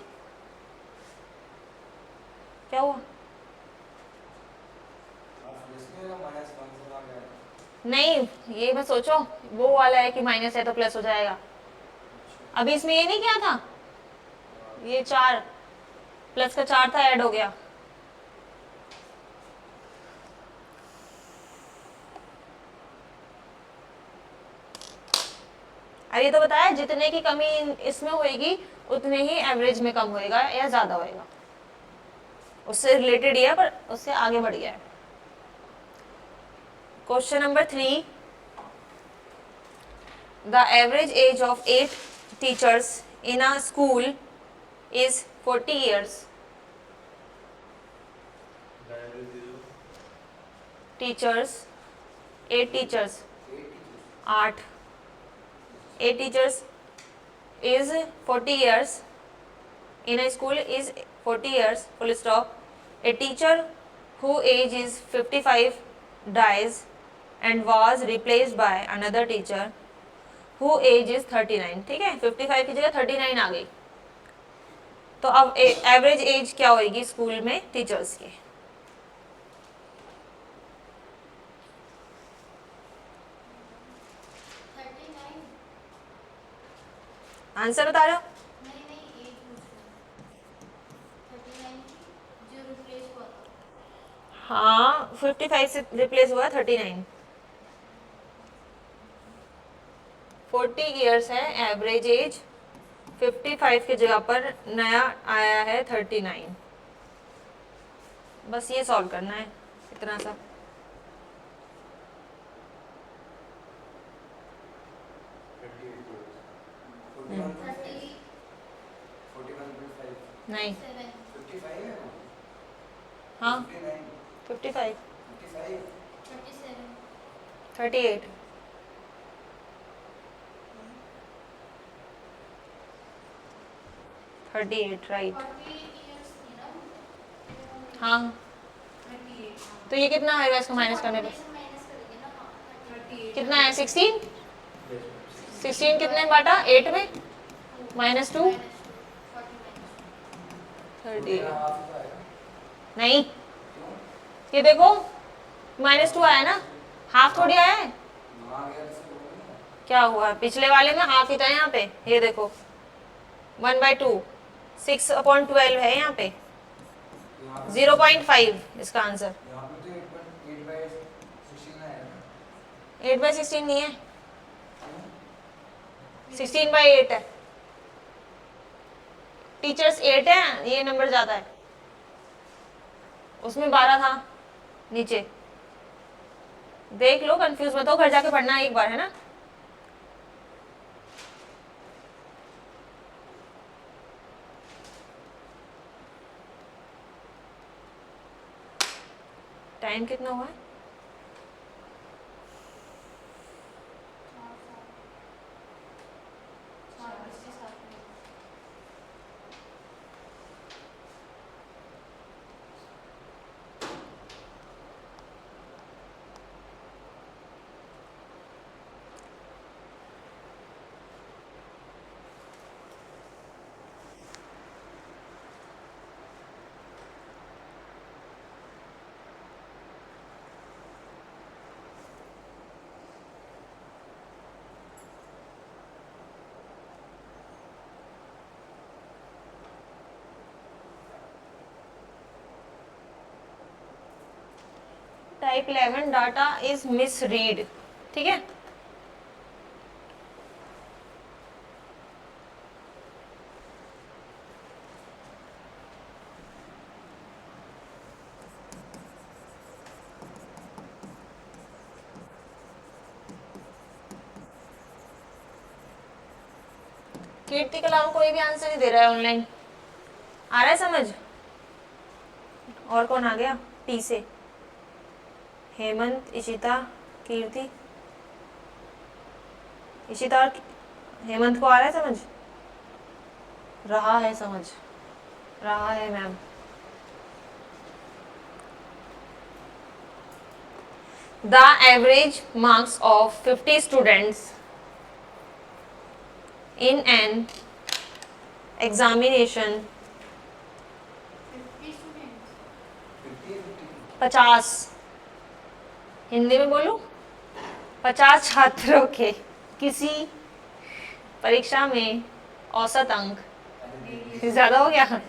क्या हुआ? नहीं, ये मत सोचो वो वाला है कि माइनस है तो प्लस हो जाएगा. अभी इसमें ये नहीं किया था, ये 4 प्लस का 4 था, ऐड हो गया. अब ये तो बताया जितने की कमी इसमें होएगी उतने ही एवरेज में कम होएगा या ज्यादा होएगा. उससे रिलेटेड ही है पर उससे आगे बढ़ गया है. Question number 3. The average age of 8 teachers in a school is 40 years. Teachers, 8 teachers, 8 teachers is 40 years. In a school is 40 years, full stop. A teacher whose age is 55 dies and was replaced by another teacher whose age is 39. ठीक है, 55 की जगह 39 आ गई. तो अब average age क्या होगी school में टीचर्स की? आंसर बता रहे हो? हाँ, 55 से रिप्लेस हुआ 39. 40 ईयर्स है एवरेज एज, 55 की जगह पर नया आया है 39. बस ये सॉल्व करना है, इतना सा. नहीं, हाँ 55, 38, राइट. हाँ, तो ये कितना आएगा इसको माइनस करने पे? कितना है? 16. 16 कितने में बांटा? 8 में. -2 30. नहीं, ये देखो -2 आया ना, हाफ थोड़ी आया है. क्या हुआ? पिछले वाले में हाफ ही था यहाँ पे. ये देखो 1/2, 6/12 है यहाँ पे. 0.5 इसका आंसर. 8/16 नहीं है. 16/8 है, टीचर्स 8 है, ये नंबर ज़्यादा है, उसमें 12 था नीचे। देख लो, कंफ्यूज मत हो, घर जाके पढ़ना एक बार, है ना। टाइम कितना हुआ है? 4:07 टाइप 11 डाटा इज मिसरीड, ठीक है। कीर्ति के अलावा कोई भी आंसर नहीं दे रहा है ऑनलाइन, आ रहा है समझ? और कौन आ गया टी से? हेमंत, इशिता, कीर्ति। इशिता और हेमंत को आ रहा है समझ? रहा है समझ, रहा है ma'am. The average marks of 50 students in an examination 50 students 50, Hindi में बोलूं, 50 छात्रों के किसी परीक्षा में औसत अंक ज़्यादा हो गया।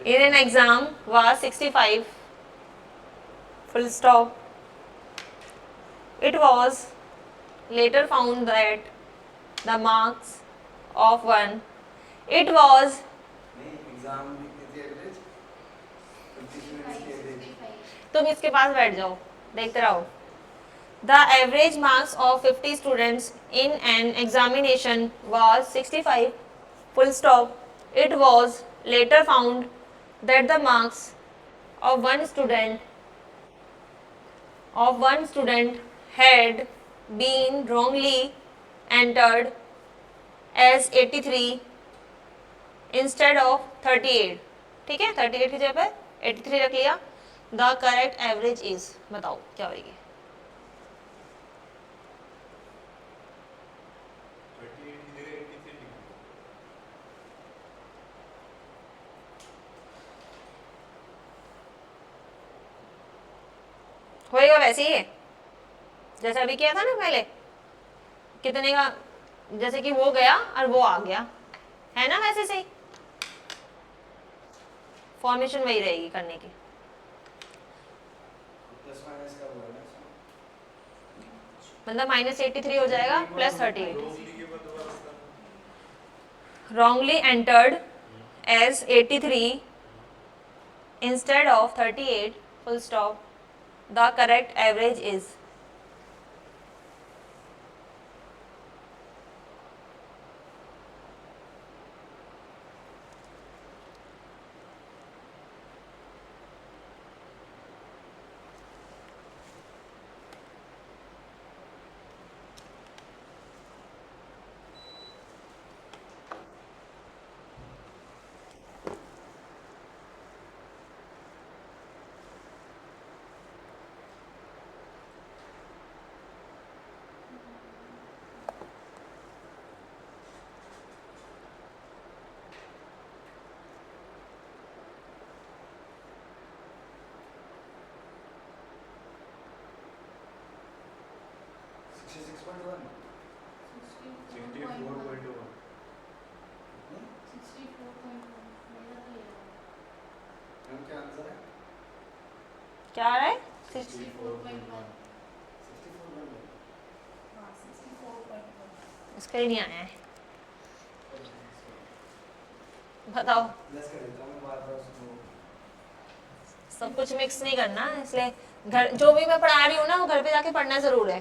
In an exam was 65, full stop. It was later found that the marks of one, it was, नहीं एग्जाम में कितनी एवरेज 50 स्टूडेंट्स की एवरेज 65 तुम इसके पास बैठ जाओ, देखते रहो। The average marks of 50 students in an examination was 65, full stop. It was later found that the marks of one student had been wrongly entered as 83 instead of 38. ठीक है, 38 की जगह पे 83 रख लिया। The correct average is, बताओ क्या होगी? 38 की जगह 83 लिखो। होएगा वैसे ही है जैसा अभी किया था ना पहले, कितने का, जैसे कि वो गया और वो आ गया, है ना, वैसे से ही फॉर्मेशन वही रहेगी करने की। प्लस माइनस का हुआ है ना इसमें? मतलब -83 हो जाएगा +38। रोंगली के बाद दोबारा उसका wrongly entered as 83 instead of 38, full stop. The correct average is, ma'am क्या आंसर है? क्या आ रहा है? 64.1 64 हाँ 64.1 इसका ही नहीं आया है, बताओ। प्लस कर देता हूँ मैं बार बार उसको। सब कुछ मिक्स नहीं करना, इसलिए घर जो भी मैं पढ़ा रही हूँ ना वो घर पे जाके पढ़ना ज़रूर है,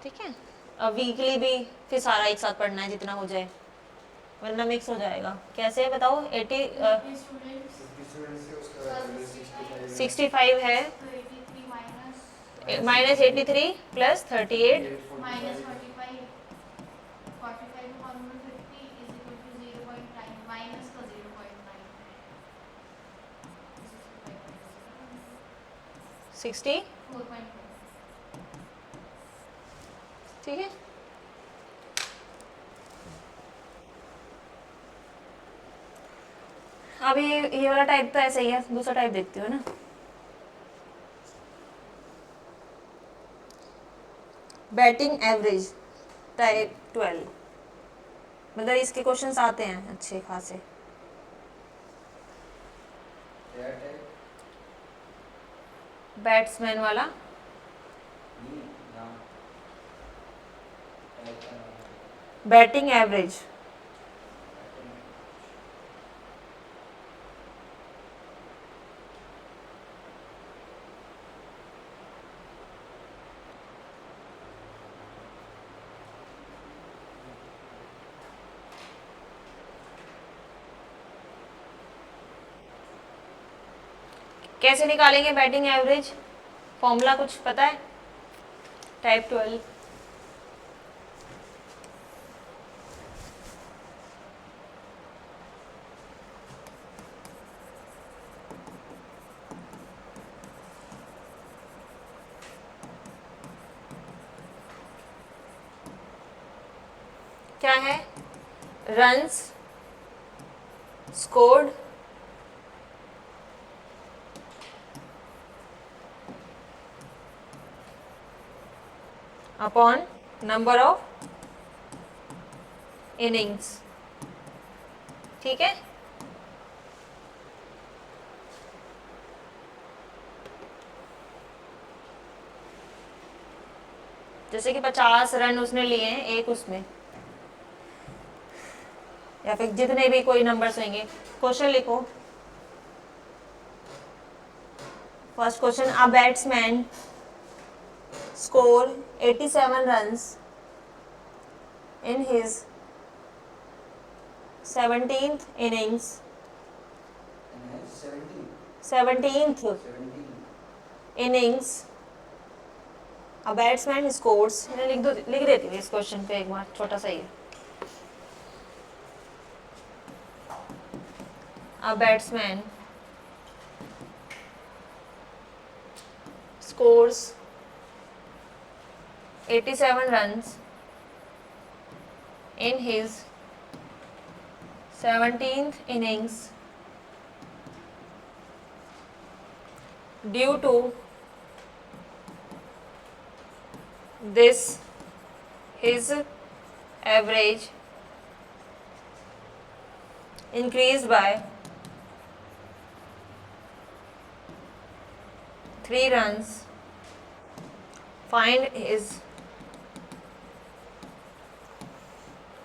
ठीक है। अब वीकली भी फिर सारा एक साथ पढ़ना है जितना हो जाए, वरना मिक्स हो जाएगा। कैसे है बताओ? 80 स्टूडेंट्स 50 स्टूडेंट्स से उसका 65 65 है, तो 83 माइनस -83 प्लस 38 माइनस 45 45 को 150 इज इक्वल टू 0.9 माइनस का 0.9 60, 4.4 ठीक है। अब ये वाला टाइप तो ऐसा ही है, दूसरा टाइप देखती हो ना। बैटिंग एवरेज टाइप 12, मतलब इसके क्वेश्चंस आते हैं अच्छे खासे। दैट है बैट्समैन वाला नहीं नाम टाइप का नाम है। बैटिंग एवरेज, कैसे निकालेंगे बैटिंग एवरेज? फॉर्मूला कुछ पता है? टाइप 12 क्या है? Runs scored upon number of innings, ठीक है। जैसे कि 50 रन उसने लिए हैं एक उसमें, या फिर जितने भी कोई नंबर्स होंगे। क्वेश्चन लिखो। First question, a batsman score 87 runs in his 17th innings, 17th 17 innings a batsman scores, मैं लिख देती हूँ इस क्वेश्चन पे एक बार, छोटा सा ही है। A batsman scores 87 runs in his 17th innings due to this his average increased by 3 runs. Find his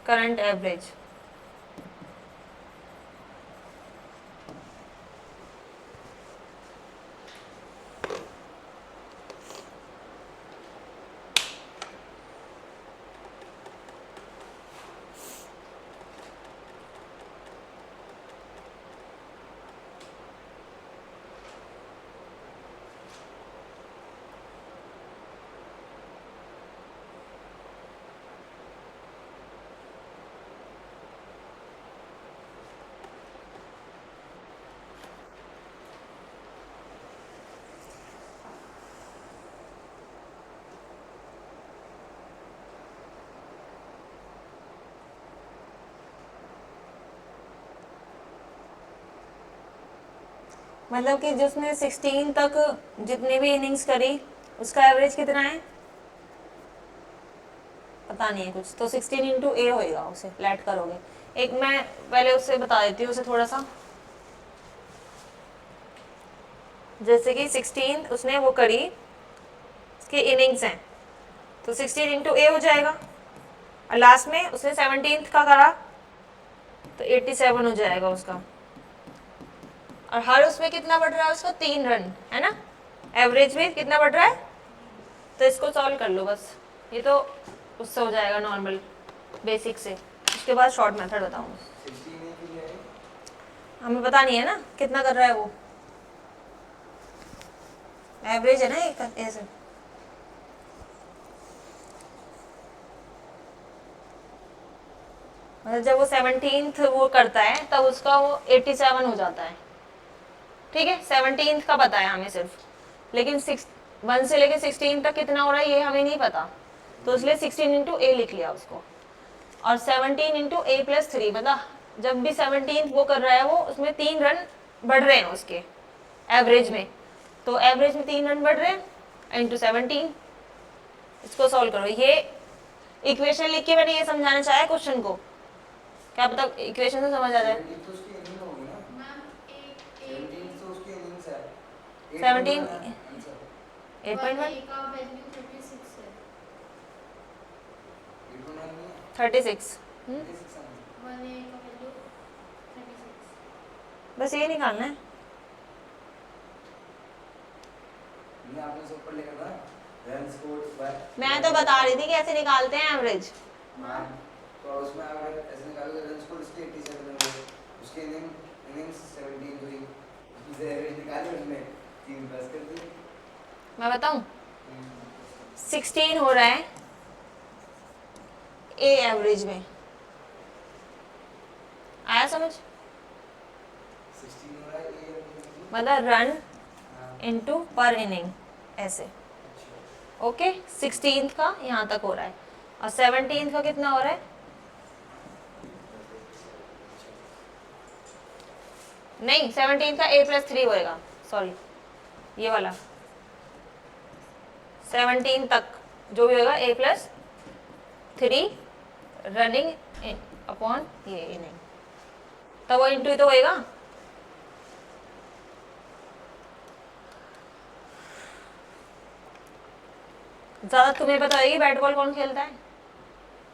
current average. मतलब कि जिसने 16 तक जितनी भी इनिंग्स करी उसका एवरेज कितना है पता नहीं है कुछ, तो 16 इंटू ए होएगा, उसे लेट करोगे। एक मैं पहले उससे बता देती हूँ उसे थोड़ा सा, जैसे कि 16 उसने वो करी, उसकी इनिंग्स हैं, तो 16 इंटू ए हो जाएगा, और लास्ट में उसने 17th का करा तो 87 हो जाएगा उसका। और हर उसमें कितना बढ़ रहा है उसका 3 रन, है ना, एवरेज में कितना बढ़ रहा है। तो इसको सॉल्व कर लो बस, ये तो उससे हो जाएगा नॉर्मल बेसिक से। उसके बाद शॉर्ट मेथड बताऊँ, 16 है कि है? हमें पता नहीं है ना कितना कर रहा है वो, एवरेज है ना एक ऐसे। मतलब जब वो 17th वो करता है तब उसका वो 87 हो जाता है, ठीक है। 17th का पता है हमें सिर्फ, लेकिन 1 से लेके 16 तक कितना हो रहा है ये हमें नहीं पता, तो इसलिए 16 इंटू ए लिख लिया उसको। और 17 इंटू ए प्लस 3, मतलब जब भी 17th वो कर रहा है वो उसमें 3 रन बढ़ रहे हैं उसके एवरेज में, तो एवरेज में 3 रन बढ़ रहे हैं इंटू 17। इसको सॉल्व करो, ये इक्वेशन लिख के मैंने ये समझाना चाहा है क्वेश्चन को, क्या पता इक्वेशन से समझ आ जाए। 17 तो उसकी इनिंग होगी ना? मैम 17 तो उसकी इनिंग्स है। 17 आंसर 8.1 ए का वैल्यू 36 है। 8.9 नहीं है? 36 36 आंसर। 1 ए का वैल्यू 36। बस ये निकालना है। नहीं आपने सब पढ़ लिया था रन स्कोर्ड बाय। मैं तो बता रही थी कैसे निकालते हैं एवरेज। हाँ तो उसमें अगर ऐसे निकालोगे रन स्कोर्ड उसके 87 होंगे, उसके इनिंग्स 17 हुई, इसे एवरेज निकाले उसमें 3 प्लस कर दिए। मैं बताऊं 16 हो रहा है ए एवरेज में, आया समझ। 16 हो रहा है ये मतलब रन हाँ इनटू पर इनिंग ऐसे, अच्छा। ओके। 16th का यहाँ तक हो रहा है और 17th का कितना हो रहा है, नहीं 17th का ए प्लस 3 होएगा, सॉरी ये वाला 17 तक जो भी होगा ए प्लस 3 रनिंग अपॉन ये इनिंग, तब वो इंटू ही तो होएगा। ज्यादा तुम्हें पता होगी बैट बॉल कौन खेलता है,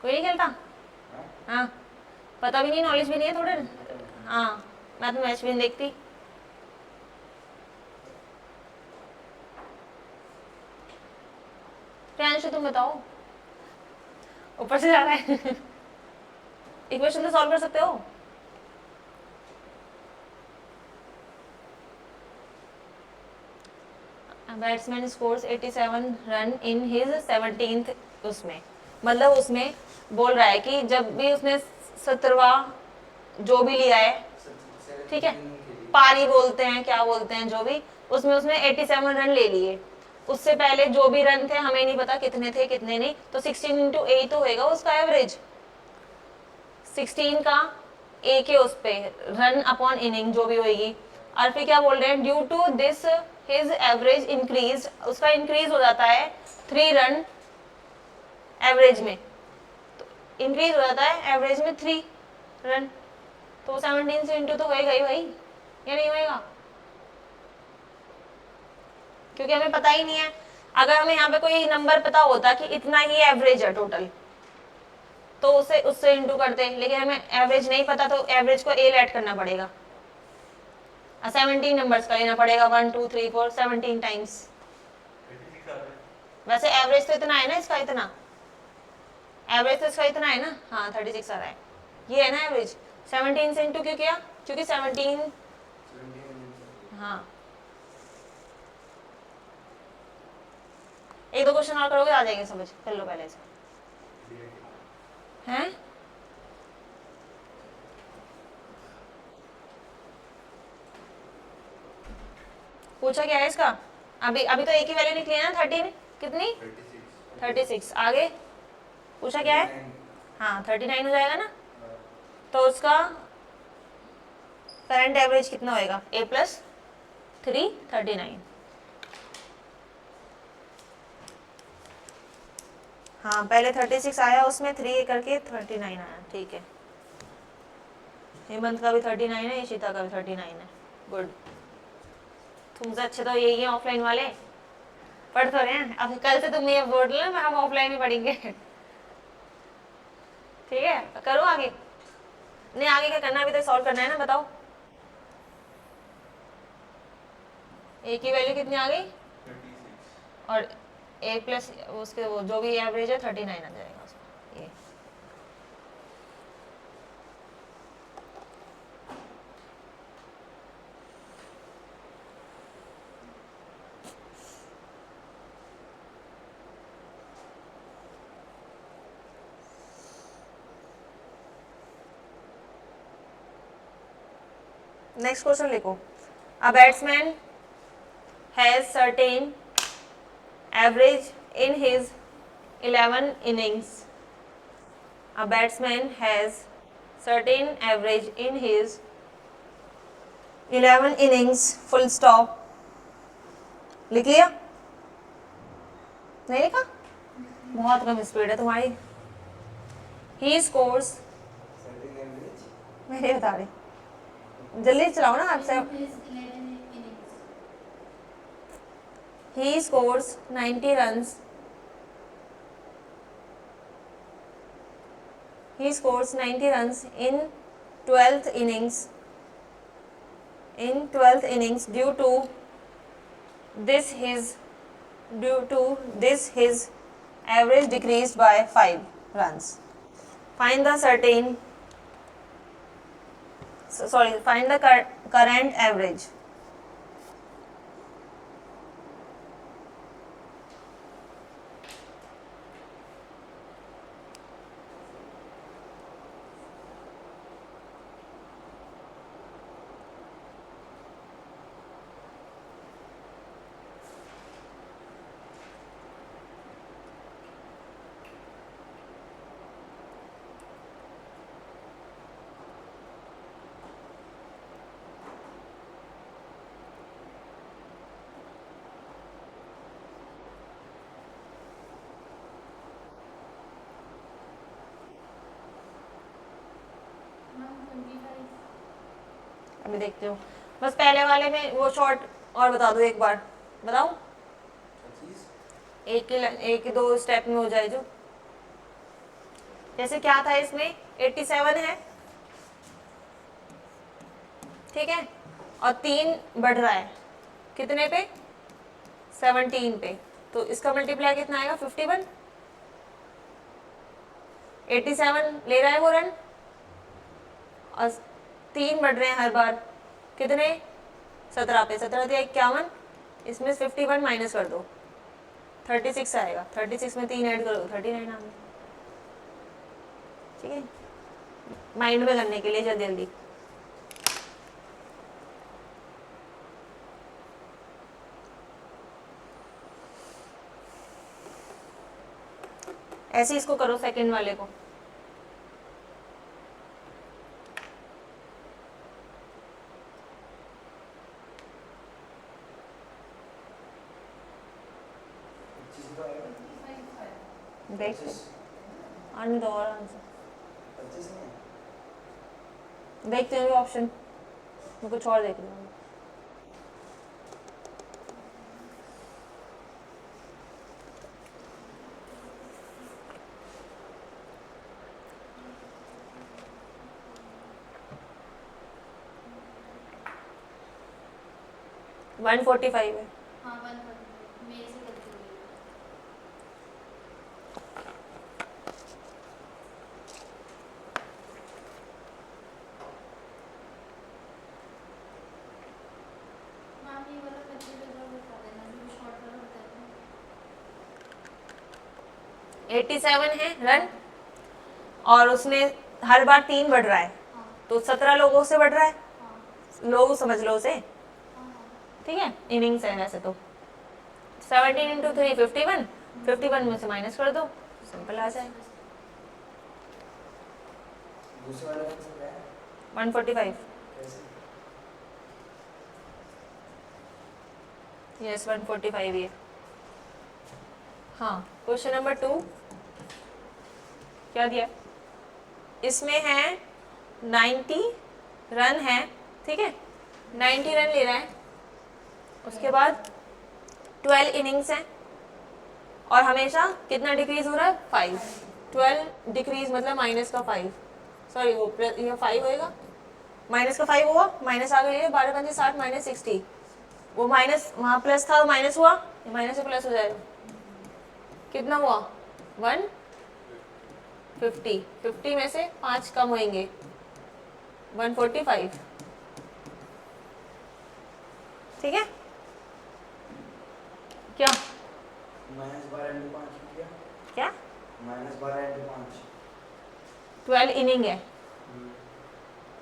कोई नहीं खेलता। हाँ पता भी नहीं, नॉलेज भी नहीं है थोड़े। हाँ मैं तो मैच भी नहीं देखती। प्रियांशु तुम बताओ, ऊपर से जा रहा है इक्वेशन तो सॉल्व कर सकते हो। Batsman scores 87 run in his 17th, उसमें मतलब उसमें बोल रहा है कि जब भी उसने 17वां जो भी लिया है, ठीक है, पारी बोलते हैं क्या बोलते हैं जो भी, उसमें उसने 87 रन ले लिए। उससे पहले जो भी रन थे हमें नहीं पता कितने थे कितने नहीं, तो 16 इंटू 8 तो होएगा उसका एवरेज। 16 का ए के उस पे रन अपॉन इनिंग जो भी होगी, और फिर क्या बोल रहे हैं, due to this his average increase, उसका इंक्रीज हो जाता है 3 रन एवरेज में, तो इंक्रीज हो जाता है एवरेज में 3 रन, तो 17 से इंटू तो होएगा ही भाई, या नहीं होएगा, क्योंकि हमें पता ही नहीं है। अगर हमें यहाँ पे कोई नंबर पता होता कि इतना ही एवरेज है टोटल, तो उसे उससे इंटू करते, लेकिन हमें एवरेज नहीं पता, तो एवरेज को ए ऐड करना पड़ेगा, 17 नंबर्स का लेना पड़ेगा, 1 2 3 4 17 टाइम्स। वैसे एवरेज तो इतना है ना इसका, इतना एवरेज तो इसका इतना है ना, हाँ 36 आ रहा है, ये है ना एवरेज। 17 से इंटू क्यों किया, क्योंकि 17, हाँ एक दो क्वेश्चन और करोगे आ जाएंगे समझ, कर लो पहले से। हैं पूछा क्या है इसका, अभी अभी तो एक ही वैल्यू निकली है ना 30 में, कितनी 36, आगे पूछा क्या है, हाँ 39 हो जाएगा ना, तो उसका करंट एवरेज कितना होएगा, ए प्लस 3 39। हाँ पहले 36 आया, उसमें 3 करके 39 आया, ठीक है। हेमंत का भी 39 है, ईशिता का भी 39 है, गुड। तुमसे अच्छे तो यही है ऑफलाइन वाले, पढ़ तो रहे हैं। अब कल से तुम ये बोल लो ना हम ऑफलाइन ही पढ़ेंगे ठीक है, करो आगे। नहीं आगे क्या करना है, अभी तो सॉल्व करना है ना, बताओ। ए की वैल्यू कितनी आ गई, 36। और ए प्लस उसके वो जो भी एवरेज है 39 आ जाएगा उसका। ये नेक्स्ट क्वेश्चन लिखो। A batsman has certain average in his 11 innings. A batsman has certain average in his 11 innings. Full stop. लिख लिया? नहीं लिखा? बहुत कम स्पीड है तुम्हारी। He scores, Certain average. मैं नहीं बता रही, जल्दी चलाओ ना आपसे। His 11 innings. He scores 90 runs. He scores 90 runs in 12th innings. In 12th innings, due to this his average decreased by 5 runs. Find the find the current average. Ma'am, 25. अभी देखते हो, बस पहले वाले में वो शॉर्ट और बता दो एक बार, बताओ। 25। एक दो स्टेप में हो जाए जो। जैसे क्या था इसमें 87 है, ठीक है, और 3 बढ़ रहा है कितने पे, 17 पे, तो इसका मल्टीप्लाई कितना आएगा 51। 87 ले रहा है वो रन, और 3 बढ़ रहे हैं हर बार, कितने 17 पे, 17 दिया 51, इसमें 51 माइनस कर दो 36 आएगा, 36 में 3 ऐड करो 39 आ गया। ठीक है, माइंड में करने के लिए जल्दी जल्दी। ऐसे इसको करो सेकंड वाले को। देखते आने दो और आंसर 25 में देखते हैं ऑप्शन, मैं कुछ और देख लूँगा। वन 145 है। हाँ 145 मेरे से गलती हो गई। मैम ये वाला बच्चे को जरा बता देना जो शॉर्ट वाला बताते हैं। 87 है रन, और उसमें हर बार 3 बढ़ रहा है, हाँ तो 17 लोगों से बढ़ रहा है, हाँ लोग समझ लो उसे, हाँ। ठीक है, इनिंग्स है वैसे तो। 17 इंटू 3 51, 51 में से माइनस कर दो, सिंपल आ जाए। दूसरे वाला कौन सा है 145, कैसे यस 145 ये। हाँ, क्वेश्चन नंबर 2 क्या दिया, इसमें है 90 रन है, ठीक है, 90 रन ले रहा है, उसके बाद 12 इनिंग्स हैं, और हमेशा कितना डिक्रीज हो रहा है 5, 12 डिक्रीज मतलब माइनस का 5, सॉरी वो ये 5 होएगा, माइनस का 5 हुआ, माइनस आ गई है, 12 पंजे 60 माइनस 60, वो माइनस वहाँ प्लस था माइनस हुआ, ये माइनस से प्लस हो जाएगा, कितना हुआ 150, 50 में से 5 कम होंगे 145, ठीक है क्या -12 × 5 किया, क्या -12 × 5 12 इनिंग है,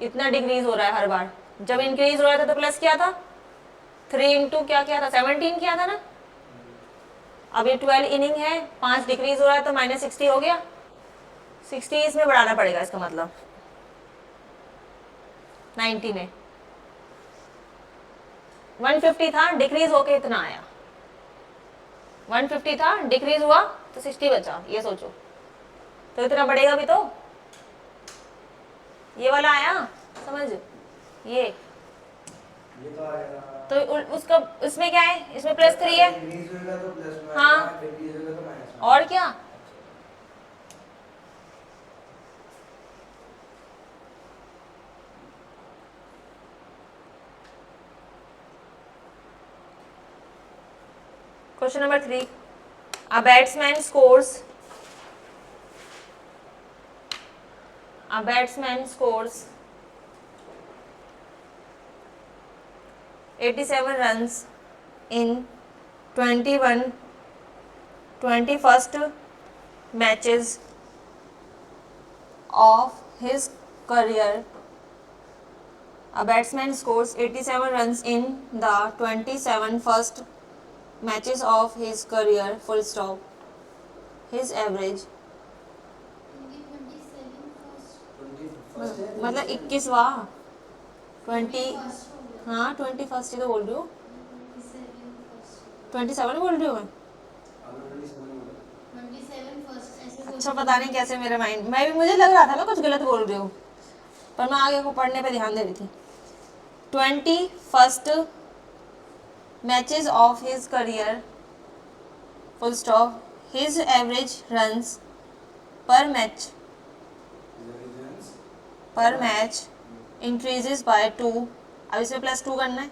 इतना डिक्रीज हो रहा है हर बार, जब इंक्रीज हो रहा था तो प्लस किया था, 3 इंटू क्या किया था 17 किया था ना, अब ये 12 इनिंग है, 5 डिक्रीज हो रहा है तो माइनस 60 हो गया, 60 इसमें बढ़ाना पड़ेगा, इसका मतलब 90 में 150 था, डिक्रीज होके इतना आया, 150 था डिक्रीज हुआ तो 60 बचा, ये सोचो, तो इतना बढ़ेगा भी तो, ये वाला आया समझ, ये तो आ गया, तो उसका इसमें क्या है, इसमें +3 है, इंक्रीज होगा तो प्लस में हाँ। आएगा, डिक्रीज होगा तो माइनस में और क्या, question number 3, a batsman scores 87 runs in 21st matches of his career. A batsman scores 87 runs in the 27 first matches of his career, full stop. His average, 21st है, मतलब 21वां 20, हाँ 21st ही तो बोल रही हूँ, 27 बोल रही हूँ मैं, आपने 27 बोला, अच्छा पता नहीं कैसे मेरा माइंड, मैं भी मुझे लग रहा था मैं कुछ गलत बोल रही हूँ, पर मैं आगे को पढ़ने पे ध्यान दे रही थी। 21st matches of his career, full stop. His average runs per match increases by 2, अब इसमें +2 करना है,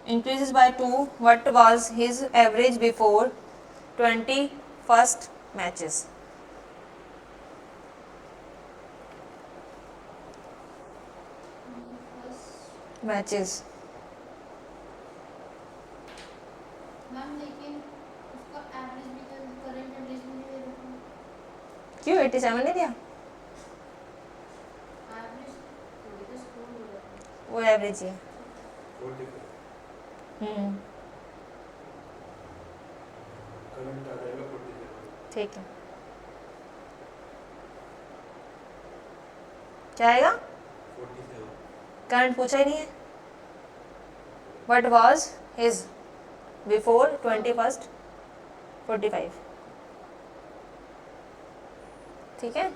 increases by 2, what was his average before 21st matches? Matches ma'am लेकिन उसका एवरेज भी तो करंट एवरेज में नहीं दे रखा, क्यों 87 नहीं दिया, एवरेज थोड़ी तो स्कोर हो रहा है, वो एवरेज ही है। 45 करंट आ जाएगा 47, ठीक है, क्या आएगा, 47 करंट पूछा ही नहीं है, what was his before 21st 45, ठीक है।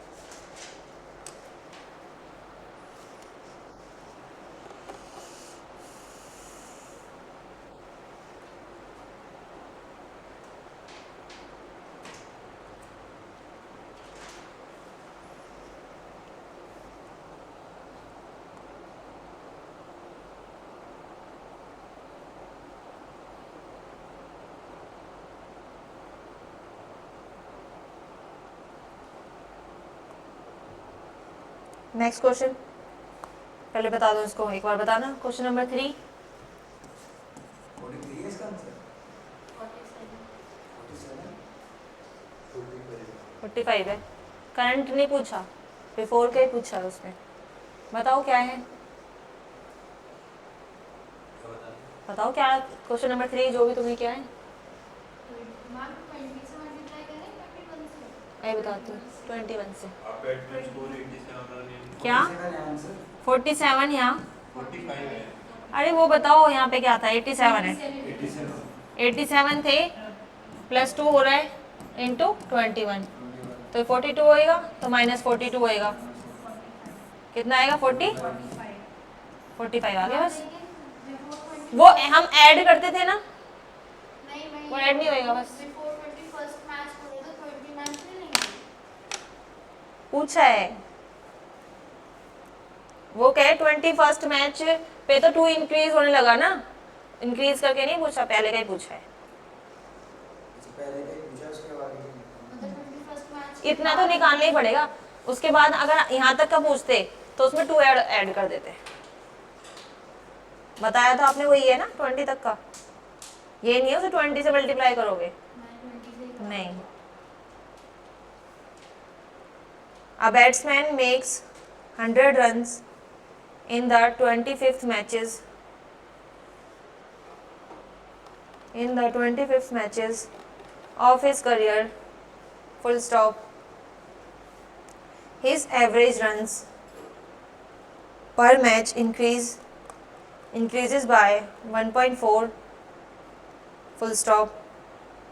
नेक्स्ट क्वेश्चन, पहले बता दो इसको, एक बार बताना, क्वेश्चन नंबर 3, 43 है इसका आंसर, 45 45 है, करंट नहीं पूछा, बिफोर का ही पूछा है उसने, बताओ क्या है, बताओ क्या है क्वेश्चन नंबर 3, जो भी तुम्हें क्या है, मैम 20 से मल्टीप्लाई करें 21 से, मैं बताती हूँ 21 से, आप बैट्समैन स्कोर 87 रन इन क्या 47 47 यहाँ, 45 है, अरे वो बताओ यहाँ पे क्या था, 87 है, 87 87 थे +2 हो रहा है इंटू 21, तो 42 होएगा तो -42 होएगा, कितना आएगा 45 आ गया बस, लेकिन वो हम ऐड करते थे ना, नहीं वो ऐड नहीं होएगा बस, बिफोर 21st मैच होगा तो 20 मैच नहीं लेंगे, पूछा है वो कहे 21st मैच पे तो 2 इंक्रीज होने लगा ना, इंक्रीज करके नहीं पूछा, पहले का ही पूछा है। इससे पहले का ही पूछा, उसके बाद ही मतलब 21st मैच इतना तो निकालना ही पड़ेगा, उसके बाद अगर यहाँ तक का पूछते तो उसमें 2 ऐड कर देते। बताया तो आपने वही है ना 20 तक का, ये नहीं है उसे 20 से मल्टीप्लाई करोगे, मैं 20 से ही करा। नहीं। A batsman makes 100 runs in the 25th matches of his career, full stop. His average runs per match increases by 1.4, full stop.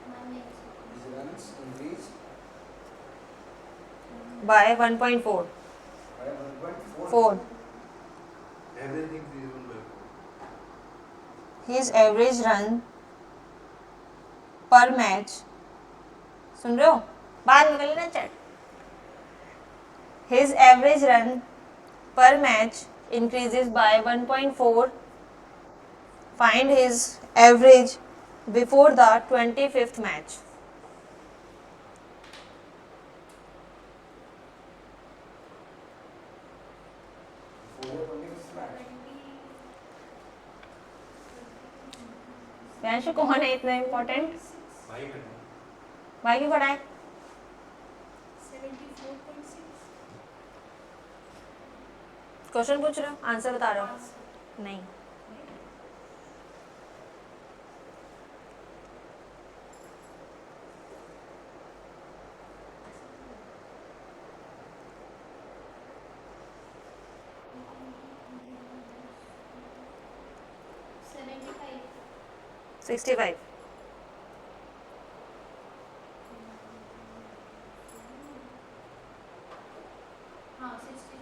मैं make His runs increase By 1.4. by 1.4. 4. Average increase 1/4. His average run per match, सुन रहे हो, बाद में कर लेना chat. His average run per match increases by 1.4. Find his average before the 25th match. वैसे कौन है इतना इम्पोर्टेंट? भाई का भाई क्यों पढ़ाए? 74.6 क्वेश्चन पूछ रहे हो, आंसर बता रहे हो? नहीं। $75 65. हाँ 60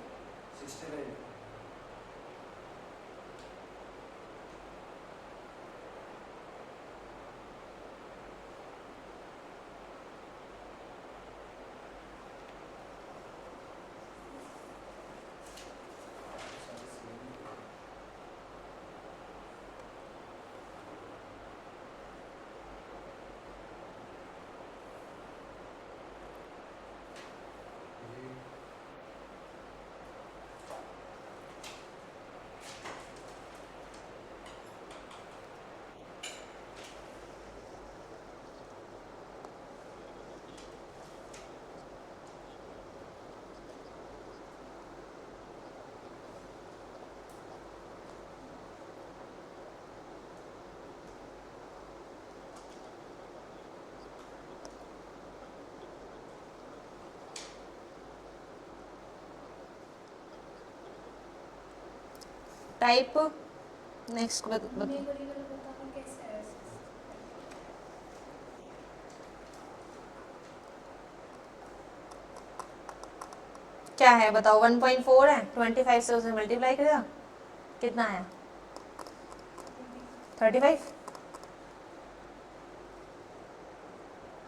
65. टाइप नेक्स्ट मेरे को नहीं पता कैसे है क्या है बताओ? 1.4 है, 25 से उसे मल्टीप्लाई करेगा, कितना है? 35।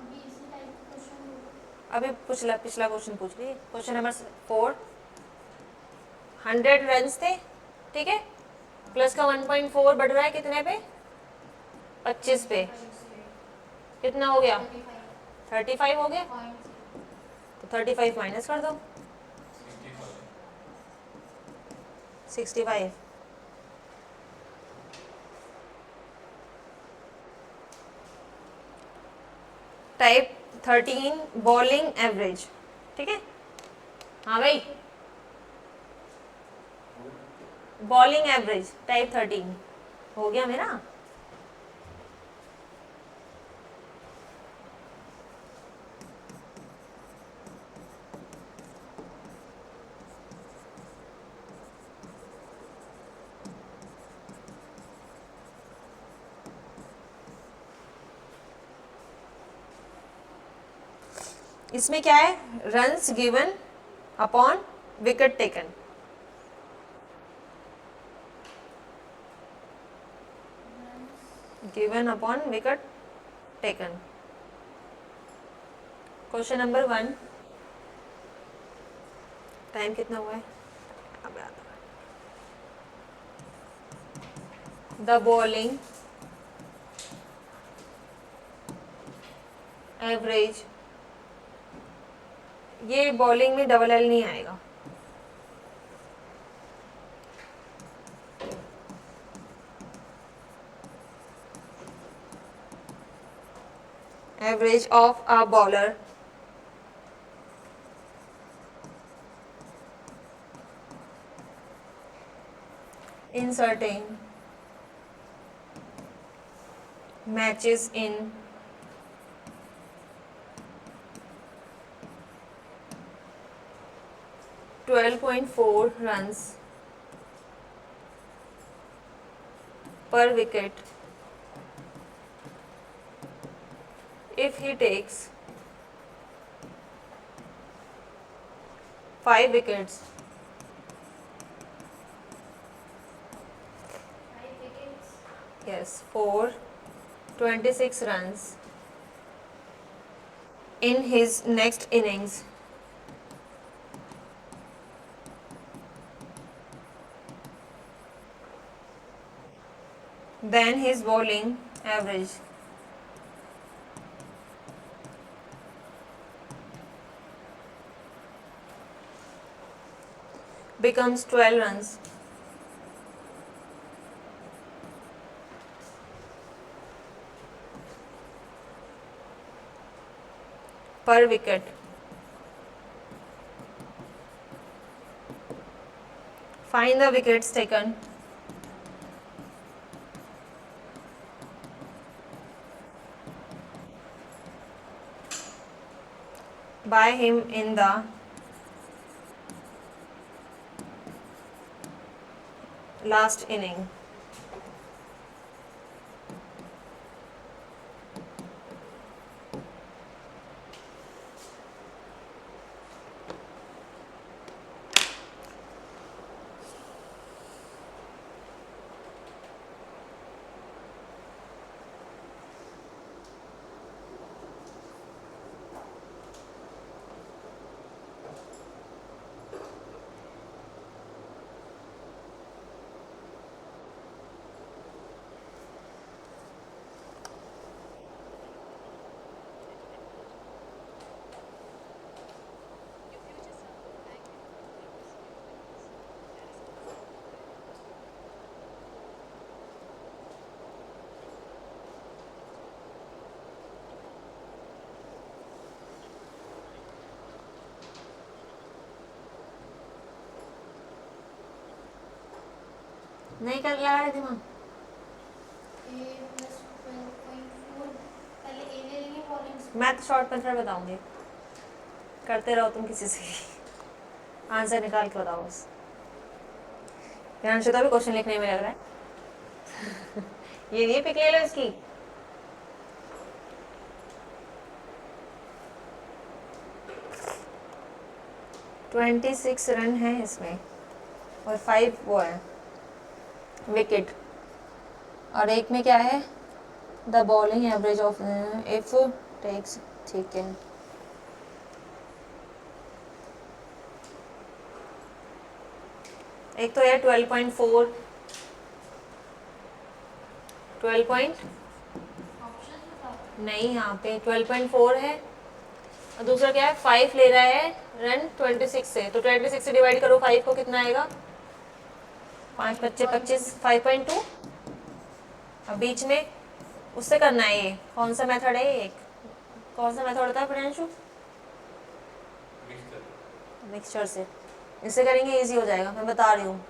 अभी इसी टाइप का क्वेश्चन अभी पिछला क्वेश्चन पूछ ली, क्वेश्चन नंबर 4। 100 रन थे, ठीक है, प्लस का 1.4 बढ़ रहा है कितने पे? 25 पे, कितना हो गया? 35 हो गया, तो 35 माइनस कर दो, 65। टाइप 13 बॉलिंग एवरेज, ठीक है। हाँ भाई, बॉलिंग एवरेज टाइप 13 हो गया मेरा। इसमें क्या है? Runs given upon wicket taken. Given upon wicket taken. Question number 1, time कितना हुआ है? अब द बॉलिंग एवरेज, ये बॉलिंग में डबल एल नहीं आएगा, average of a bowler in certain matches in 12.4 runs per wicket if he takes 5 wickets 5 wickets. yes for 26 runs in his next innings, then his bowling average becomes 12 runs per wicket. Find the wickets taken by him in the last inning. नहीं कर लगा है दिमाग। A plus 12.4. पहले A ले लेंगे bowling. मैं तो शॉर्ट मेथड बताऊंगी, करते रहो तुम किसी से आंसर निकाल के बताओ बस। ध्यानशुदा भी क्वेश्चन लिखने में लग रहा है ये नहीं पिक ले लो इसकी। ट्वेंटी 26 रन है इसमें और 5 वो है विकेट, और एक में क्या है the bowling average of if takes, ठीक है। एक तो है 12.4 12 पॉइंट Options बताओ. नहीं, यहाँ पे 12.4 है और दूसरा क्या है 5 ले रहा है रन 26 से, तो 26 से डिवाइड करो 5 को, कितना आएगा 5 बच्चे 25 5.2। अब बीच में उससे करना है, ये कौन सा मेथड है, ये एक कौन सा मेथड होता है प्रियांशु? मिक्सचर से, इससे करेंगे इजी हो जाएगा, मैं बता रही हूँ।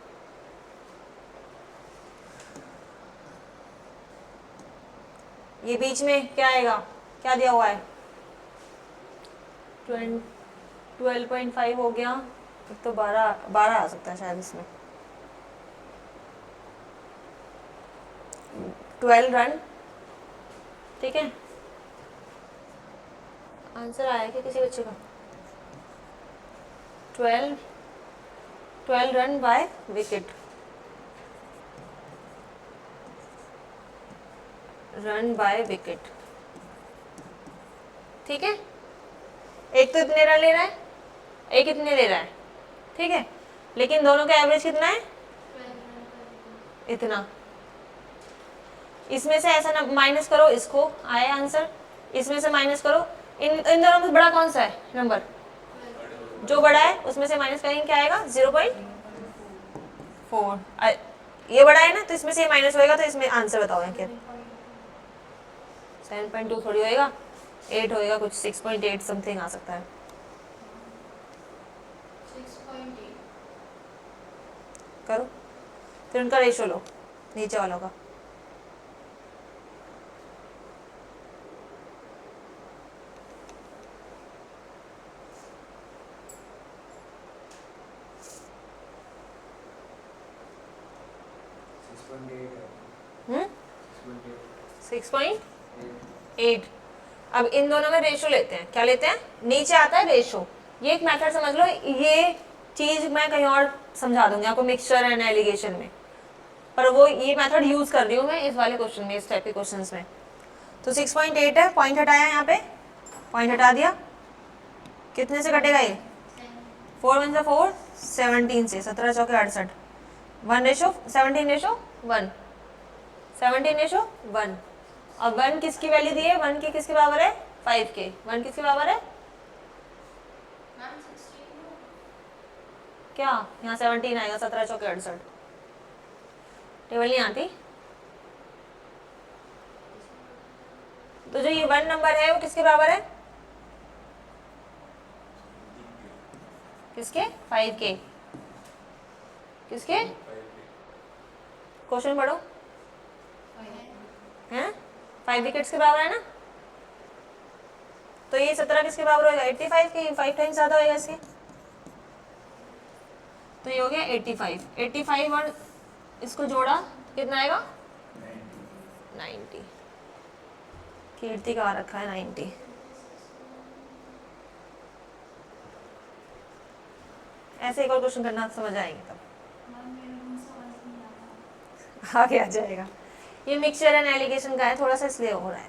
ये बीच में क्या आएगा, क्या दिया हुआ है 12.5 हो गया, एक तो 12 आ सकता है शायद इसमें। 12 रन, ठीक है। आंसर आया क्या किसी बच्चे का? 12 run by wicket, run by wicket, ठीक है। एक तो इतने रन ले रहा है, एक इतने ले रहा है, ठीक है, लेकिन दोनों का एवरेज कितना है? 12 रन कर इतना। इसमें से ऐसा ना माइनस करो, इसको आया आंसर, इसमें से माइनस करो, इन दोनों में बड़ा कौन सा है नंबर? जो बड़ा है उसमें से माइनस करेंगे, क्या आएगा? 0.4। ये बड़ा है ना, तो इसमें से ये माइनस होएगा, तो इसमें आंसर बताओ क्या? 7.2 थोड़ी होएगा, 8 होएगा कुछ, 6.8 समथिंग आ सकता है। 6.8 करो, फिर उनका रेशो लो नीचे वालों का। हम्म 6.8। अब इन दोनों में रेशो लेते हैं, क्या लेते हैं? नीचे आता है रेशो। ये एक मेथड समझ लो, ये चीज मैं कहीं और समझा दूंगी आपको मिक्सचर एंड एलिगेशन में, पर वो ये मेथड यूज कर रही हूँ मैं इस वाले क्वेश्चन में, इस टाइप के क्वेश्चंस में। तो 6.8 है, पॉइंट हटाया यहाँ पे, पॉइंट हटा दिया, कितने से कटेगा ये? 4 1 4, 17 से, 17 चौके 68, 1:17:1, 17:1। अब 1 किसकी वैल्यू दी है? 1 की किसके बराबर है? 5 के। 1 किसके बराबर है? मैम 16 क्या यहाँ 17 आएगा, 17 चौके 68। टेबल नहीं आती। तो जो ये 1 नंबर है वो किसके बराबर है? किसके? 5 के। किसके? क्वेश्चन पढ़ो हैं, 5 विकेट्स के बराबर है ना, तो ये 17 किसके बराबर होगा? 85 के। 5 टाइम्स ज्यादा होएगा इसके, तो ये हो गया 85। 85 और इसको जोड़ा कितना आएगा? 90। कीर्ति का आ रखा है 90। ऐसे एक और क्वेश्चन करना, समझ आएंगे तब, मैम मेरे को समझ नहीं आता। आगे आ जाएगा। ये मिक्सचर एंड एलिगेशन का है, थोड़ा सा इसलिए हो रहा है,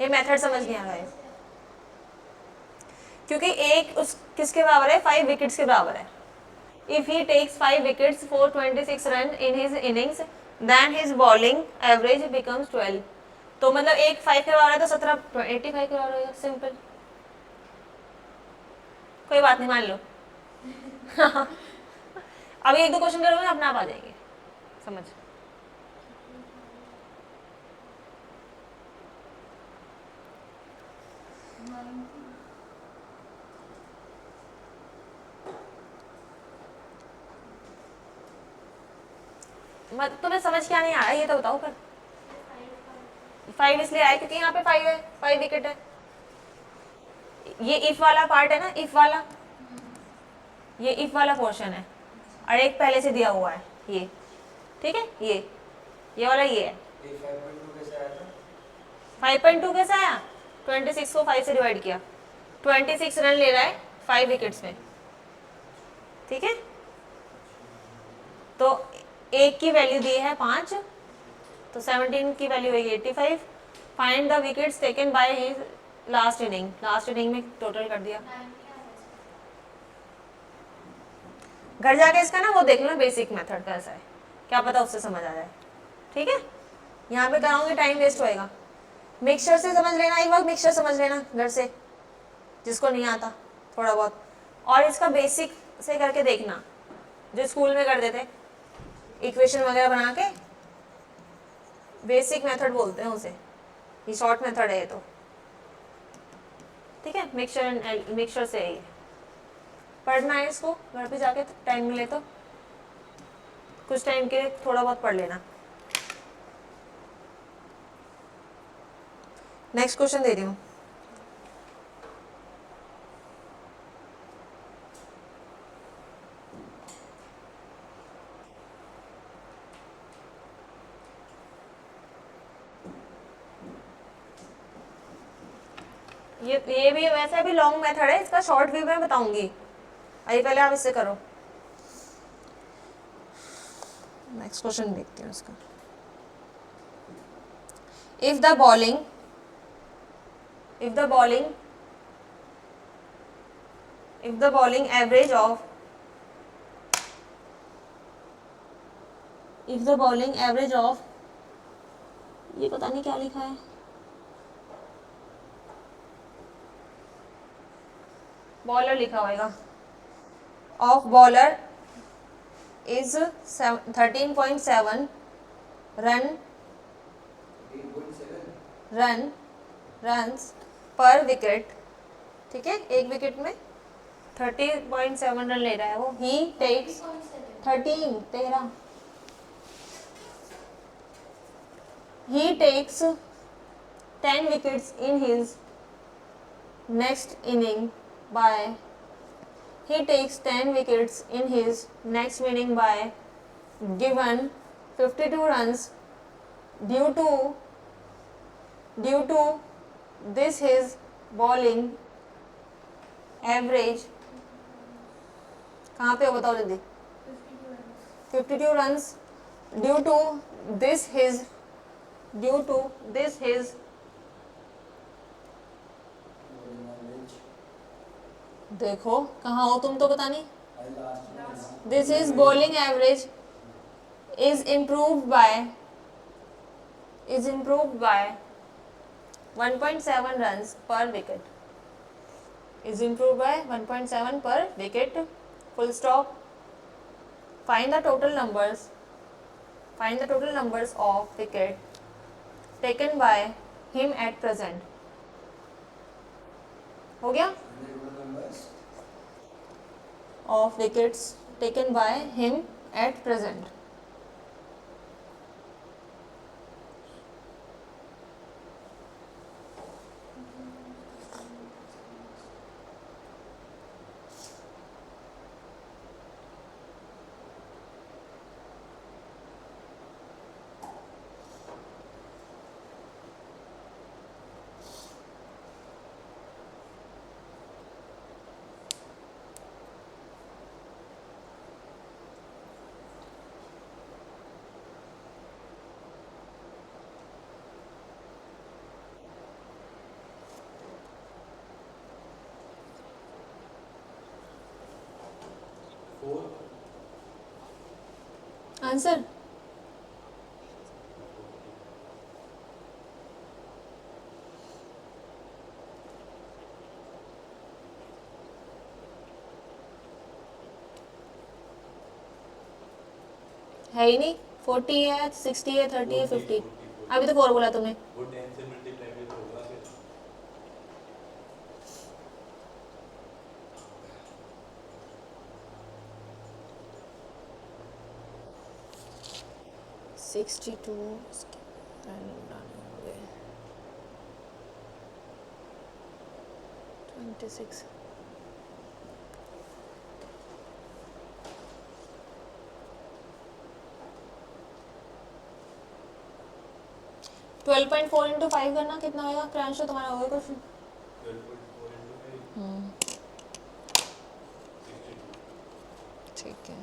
ये मेथड समझ नहीं आ रहा है, क्योंकि एक उस किसके बराबर है? 5 विकेट्स के बराबर है। If he takes 5 wickets for 26 run in his innings, then his bowling average becomes 12। तो मतलब एक 5 के बराबर है तो 17 85 के बराबर होगा, सिंपल। कोई बात नहीं, मान लो। अभी एक दो क्वेश्चन करोगे ना, अपने आप आ जाएंगे समझ। मत तुम्हें समझ क्या नहीं आ रहा ये तो बताओ। पर 5 इसलिए आया क्योंकि यहाँ पे 5 है, 5 विकेट है। ये इफ वाला पार्ट है ना, इफ वाला, ये इफ वाला पोर्शन है, और एक पहले से दिया हुआ है ये, ठीक है, ये वाला ये है। 5.2 कैसे आया था? 5.2 कैसे आया? 26 को 5 से डिवाइड किया, 26 रन ले रहा है 5 विकेट्स में, ठीक है। तो एक की वैल्यू दी है 5, तो 17 की वैल्यू होगी 85। Find the wickets taken by his last inning. Last inning में टोटल कर दिया। 90 आ गया। घर जाके इसका ना वो देख लो बेसिक मेथड कैसा है, क्या पता उससे समझ आ जाए, ठीक है। यहाँ पे कराऊंगी टाइम वेस्ट होएगा। मिक्सचर से समझ लेना, एक बार मिक्सचर समझ लेना घर से, जिसको नहीं आता थोड़ा बहुत, और इसका बेसिक से करके देखना, जो स्कूल में कर देते इक्वेशन वगैरह बना के, बेसिक मेथड बोलते हैं उसे, ये शॉर्ट मेथड है ये तो, ठीक है। मिक्सचर से है ये, पढ़ना है इसको घर पे जाके, टाइम मिले तो कुछ टाइम के लिए थोड़ा बहुत पढ़ लेना। नेक्स्ट क्वेश्चन दे रही हूँ। ये भी वैसे भी लॉन्ग मेथड है, इसका शॉर्ट व्यू में बताऊंगी। आइए पहले आप इससे करो। नेक्स्ट क्वेश्चन देखते हैं इसका। If the bowling average of if the bowling average of, ये पता नहीं क्या लिखा है, बॉलर लिखा होगा, of bowler is 13.7 run 8.7 runs पर विकेट, ठीक है, एक विकेट में 30.7 रन ले रहा है वो। He takes 13 he takes 10 wickets in his next inning by he takes 10 wickets in his next inning by given 52 runs due to this his bowling average, कहाँ पे हो बताओ जल्दी, 52 runs due to this his देखो कहाँ हो तुम तो पता नहीं, this is bowling average is improved by 1.7 runs per wicket, is improved by 1.7 per wicket, full stop. Find the total numbers of wicket taken by him at present. हो गया, of wickets taken by him at present. Answer है ही नहीं, 40 है, 60 है, 30 है, 50, अभी तो 4 बोला तुमने, वो 10 से मल्टीप्लाई भी तो होगा फिर। 62 26 12.4 into 5 करना कितना होगा, क्रैंश तो तुम्हारा होगा क्वेश्चन। 12.4 into 5 ठीक है,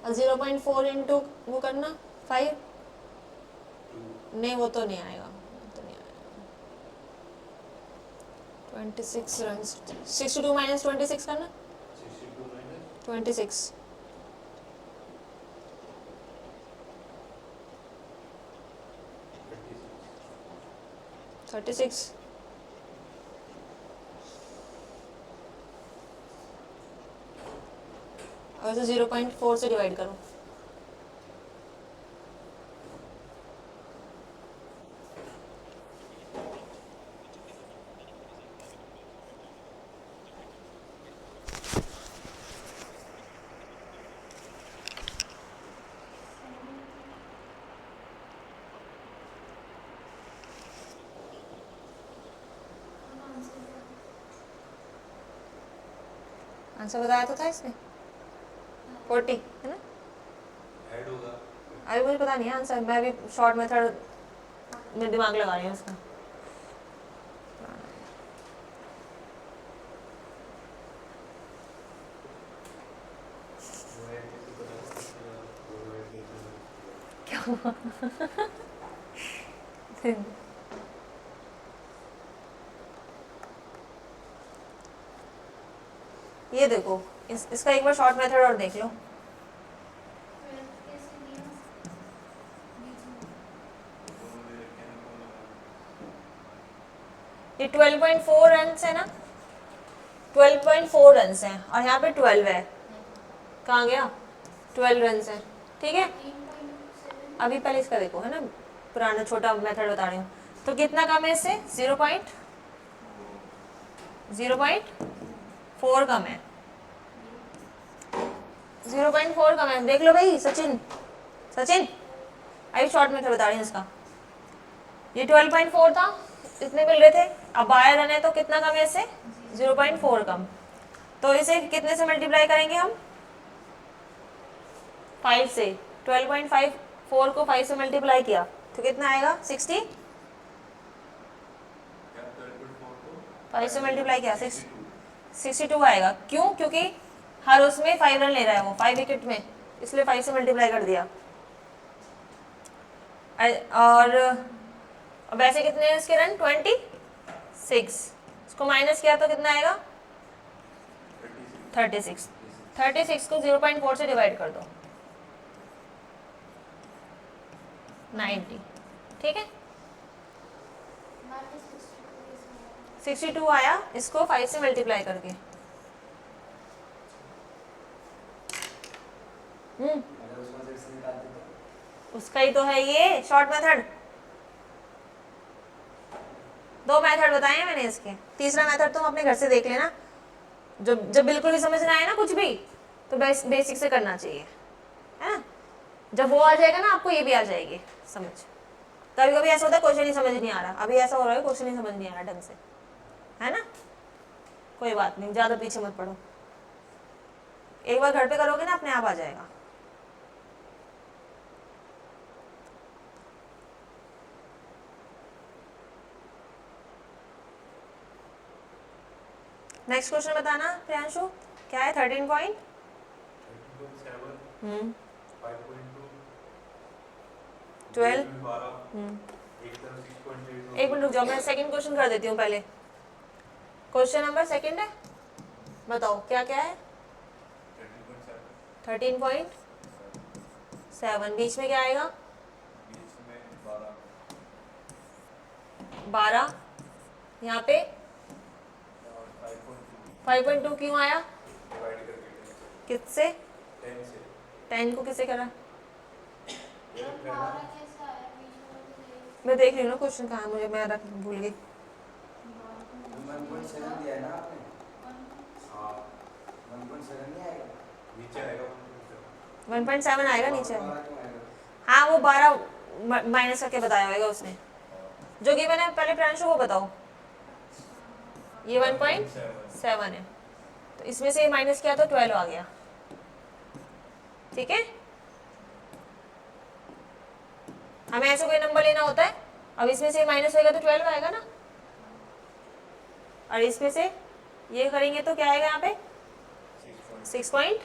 और 0.4 इंटू वो करना 5, नहीं वो तो नहीं आएगा, 26 रन, 62 माइनस 26 करना 62 minus 26 36 और इसे 0.4 से डिवाइड करो, आंसर बताया तो था इसने 40 है ना, ऐड होगा। अभी मुझे पता नहीं है आंसर, मैं भी शॉर्ट मेथड में दिमाग लगा रही हूँ उसका। हुआ ये देखो, इसका एक बार शॉर्ट मेथड और देख लो। 12 कैसे दिया बीच में दोनों दे रखे हैं ना, ये 12.4 रन है ना, 12.4 रन है और यहाँ पे 12 है, कहाँ गया, 12 रन है, ठीक है। 3.7 अभी पहले इसका देखो, है ना, पुराना छोटा मेथड बता रही हूँ। तो कितना कम है इससे, 0.4 कम है, 0.4 कम है, देख लो भाई। सचिन अभी शॉर्ट मेथड बता रही हूँ इसका। ये 12.4 था, इतने मिल रहे थे, अब 12 रन है तो कितना कम है इससे, 0.4 कम। तो इसे कितने से मल्टीप्लाई करेंगे हम, 5 से। 12.54 को 5 से मल्टीप्लाई किया तो कितना आएगा, 60। क्या 12.4 को 5 से मल्टीप्लाई किया 62 आएगा। क्यों, क्योंकि हर उसमें 5 रन ले रहा है वो, 5 विकेट में, इसलिए 5 से मल्टीप्लाई कर दिया। और वैसे कितने हैं इसके रन, 26। इसको माइनस किया तो कितना आएगा, 36। 36 को 0.4 से डिवाइड कर दो, 90, ठीक है। 62 आया, इसको 5 से मल्टीप्लाई करके। अगर उसमें से x निकालते तो उसका ही तो है ये शॉर्ट मेथड। 2 मेथड बताए हैं मैंने इसके, तीसरा मेथड तुम अपने घर से देख लेना। जब बिल्कुल भी समझ ना आए ना कुछ भी, तो बेसिक से करना चाहिए, है ना। जब वो आ जाएगा ना, आपको ये भी आ जाएगी समझ। कभी कभी ऐसा होता है क्वेश्चन ही समझ नहीं आ रहा, अभी ऐसा हो रहा है क्वेश्चन ही समझ नहीं आ रहा ढंग से, है ना। कोई बात नहीं, ज़्यादा पीछे मत पड़ो, एक बार घर पे करोगे ना, अपने आप आ जाएगा। नेक्स्ट क्वेश्चन बताना प्रियांशु, क्या है, 13 पॉइंट 13.7 5.2 12 12 एक तरफ 6.8 एक मिनट रुक जाओ, मैं सेकंड क्वेश्चन कर देती हूँ पहले। क्वेश्चन नंबर सेकंड है, बताओ क्या क्या है। 13.7 बीच में क्या आएगा, बीच में 12 12, यहाँ पे और 5.2 5.2 क्यों आया, डिवाइड करके किससे, 10 से 10 को किससे करा, ये और रखा है 12 ना, कैसे आया बीच में तो मैं देख रही हूँ ना क्वेश्चन कहाँ है, मुझे मैं भूल गई। 1.7 दिया है ना आपने, हाँ 1.7 नहीं आएगा, नीचे आएगा 1.7 आएगा नीचे। 12 क्यों आएगा? हाँ वो 12 माइनस करके बताया होगा उसने, जो कि मैंने पहले प्रियांशु वो बताओ। ये 1.7 है, तो इसमें से माइनस किया तो 12 आ गया, ठीक है। हमें ऐसे कोई नंबर लेना होता है, अब इसमें से माइनस होएगा तो 12 आएगा ना, और इसमें से ये करेंगे तो क्या आएगा यहाँ पे, 6.8।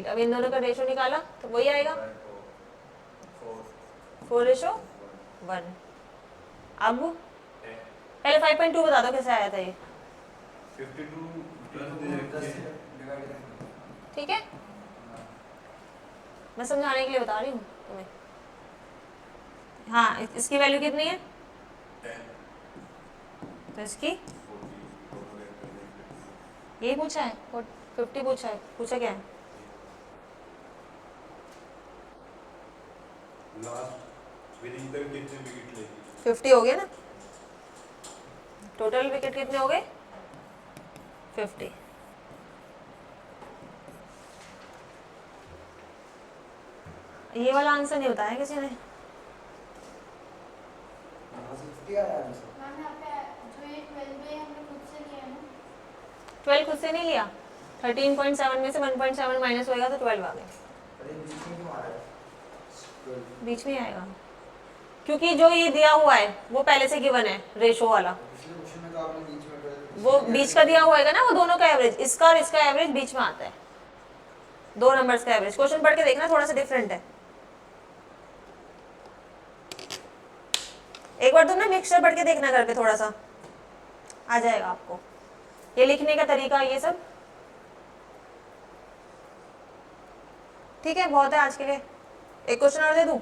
अब इन दोनों का रेशो निकाला तो वही आएगा 4:1। अब पहले 5.2 बता दो कैसे आया था ये, 52 डिवाइड करके ठीक है। मैं समझाने के लिए बता रही हूँ तुम्हें। हाँ इसकी वैल्यू कितनी है, 10 तो इसकी 40 यही पूछा है, 50 पूछा है, पूछा क्या है, लास्ट विनिंग तक कितने विकेट लेगी, 50 हो गया ना, टोटल विकेट कितने हो गए 50। ये वाला आंसर नहीं बताया किसी ने, यहाँ से 50 आ रहा है आंसर। मैम यहाँ पे जो ये 12 है हमने खुद से लिया है ना, 12 खुद से नहीं लिया, 13.7 में से 1.7 माइनस होएगा तो 12 आ गए, अरे बीच में क्यों आ रहा है 12? बीच में ही आएगा, क्योंकि जो ये दिया हुआ है वो पहले से गिवन है रेशो वाला, पिछले क्वेश्चन में तो आपने बीच में 12 वो बीच का दिया हुआ है ना, वो दोनों का एवरेज, इसका और इसका एवरेज बीच में आता है, 2 नंबर्स का एवरेज। क्वेश्चन पढ़ के देखना, थोड़ा सा डिफरेंट है, एक बार तुम ना मिक्सचर पढ़ के देखना करके, थोड़ा सा आ जाएगा आपको। ये लिखने का तरीका ये सब ठीक है। बहुत है आज के लिए, एक क्वेश्चन और दे दूं?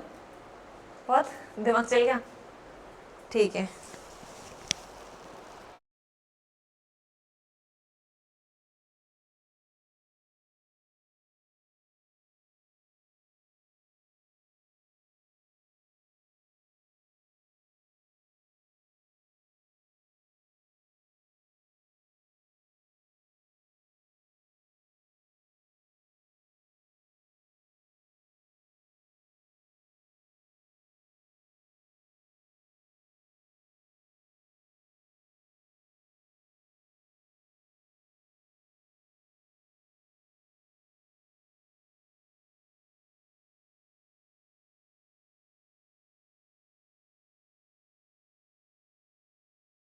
बहुत दिमाग चल गया, ठीक है।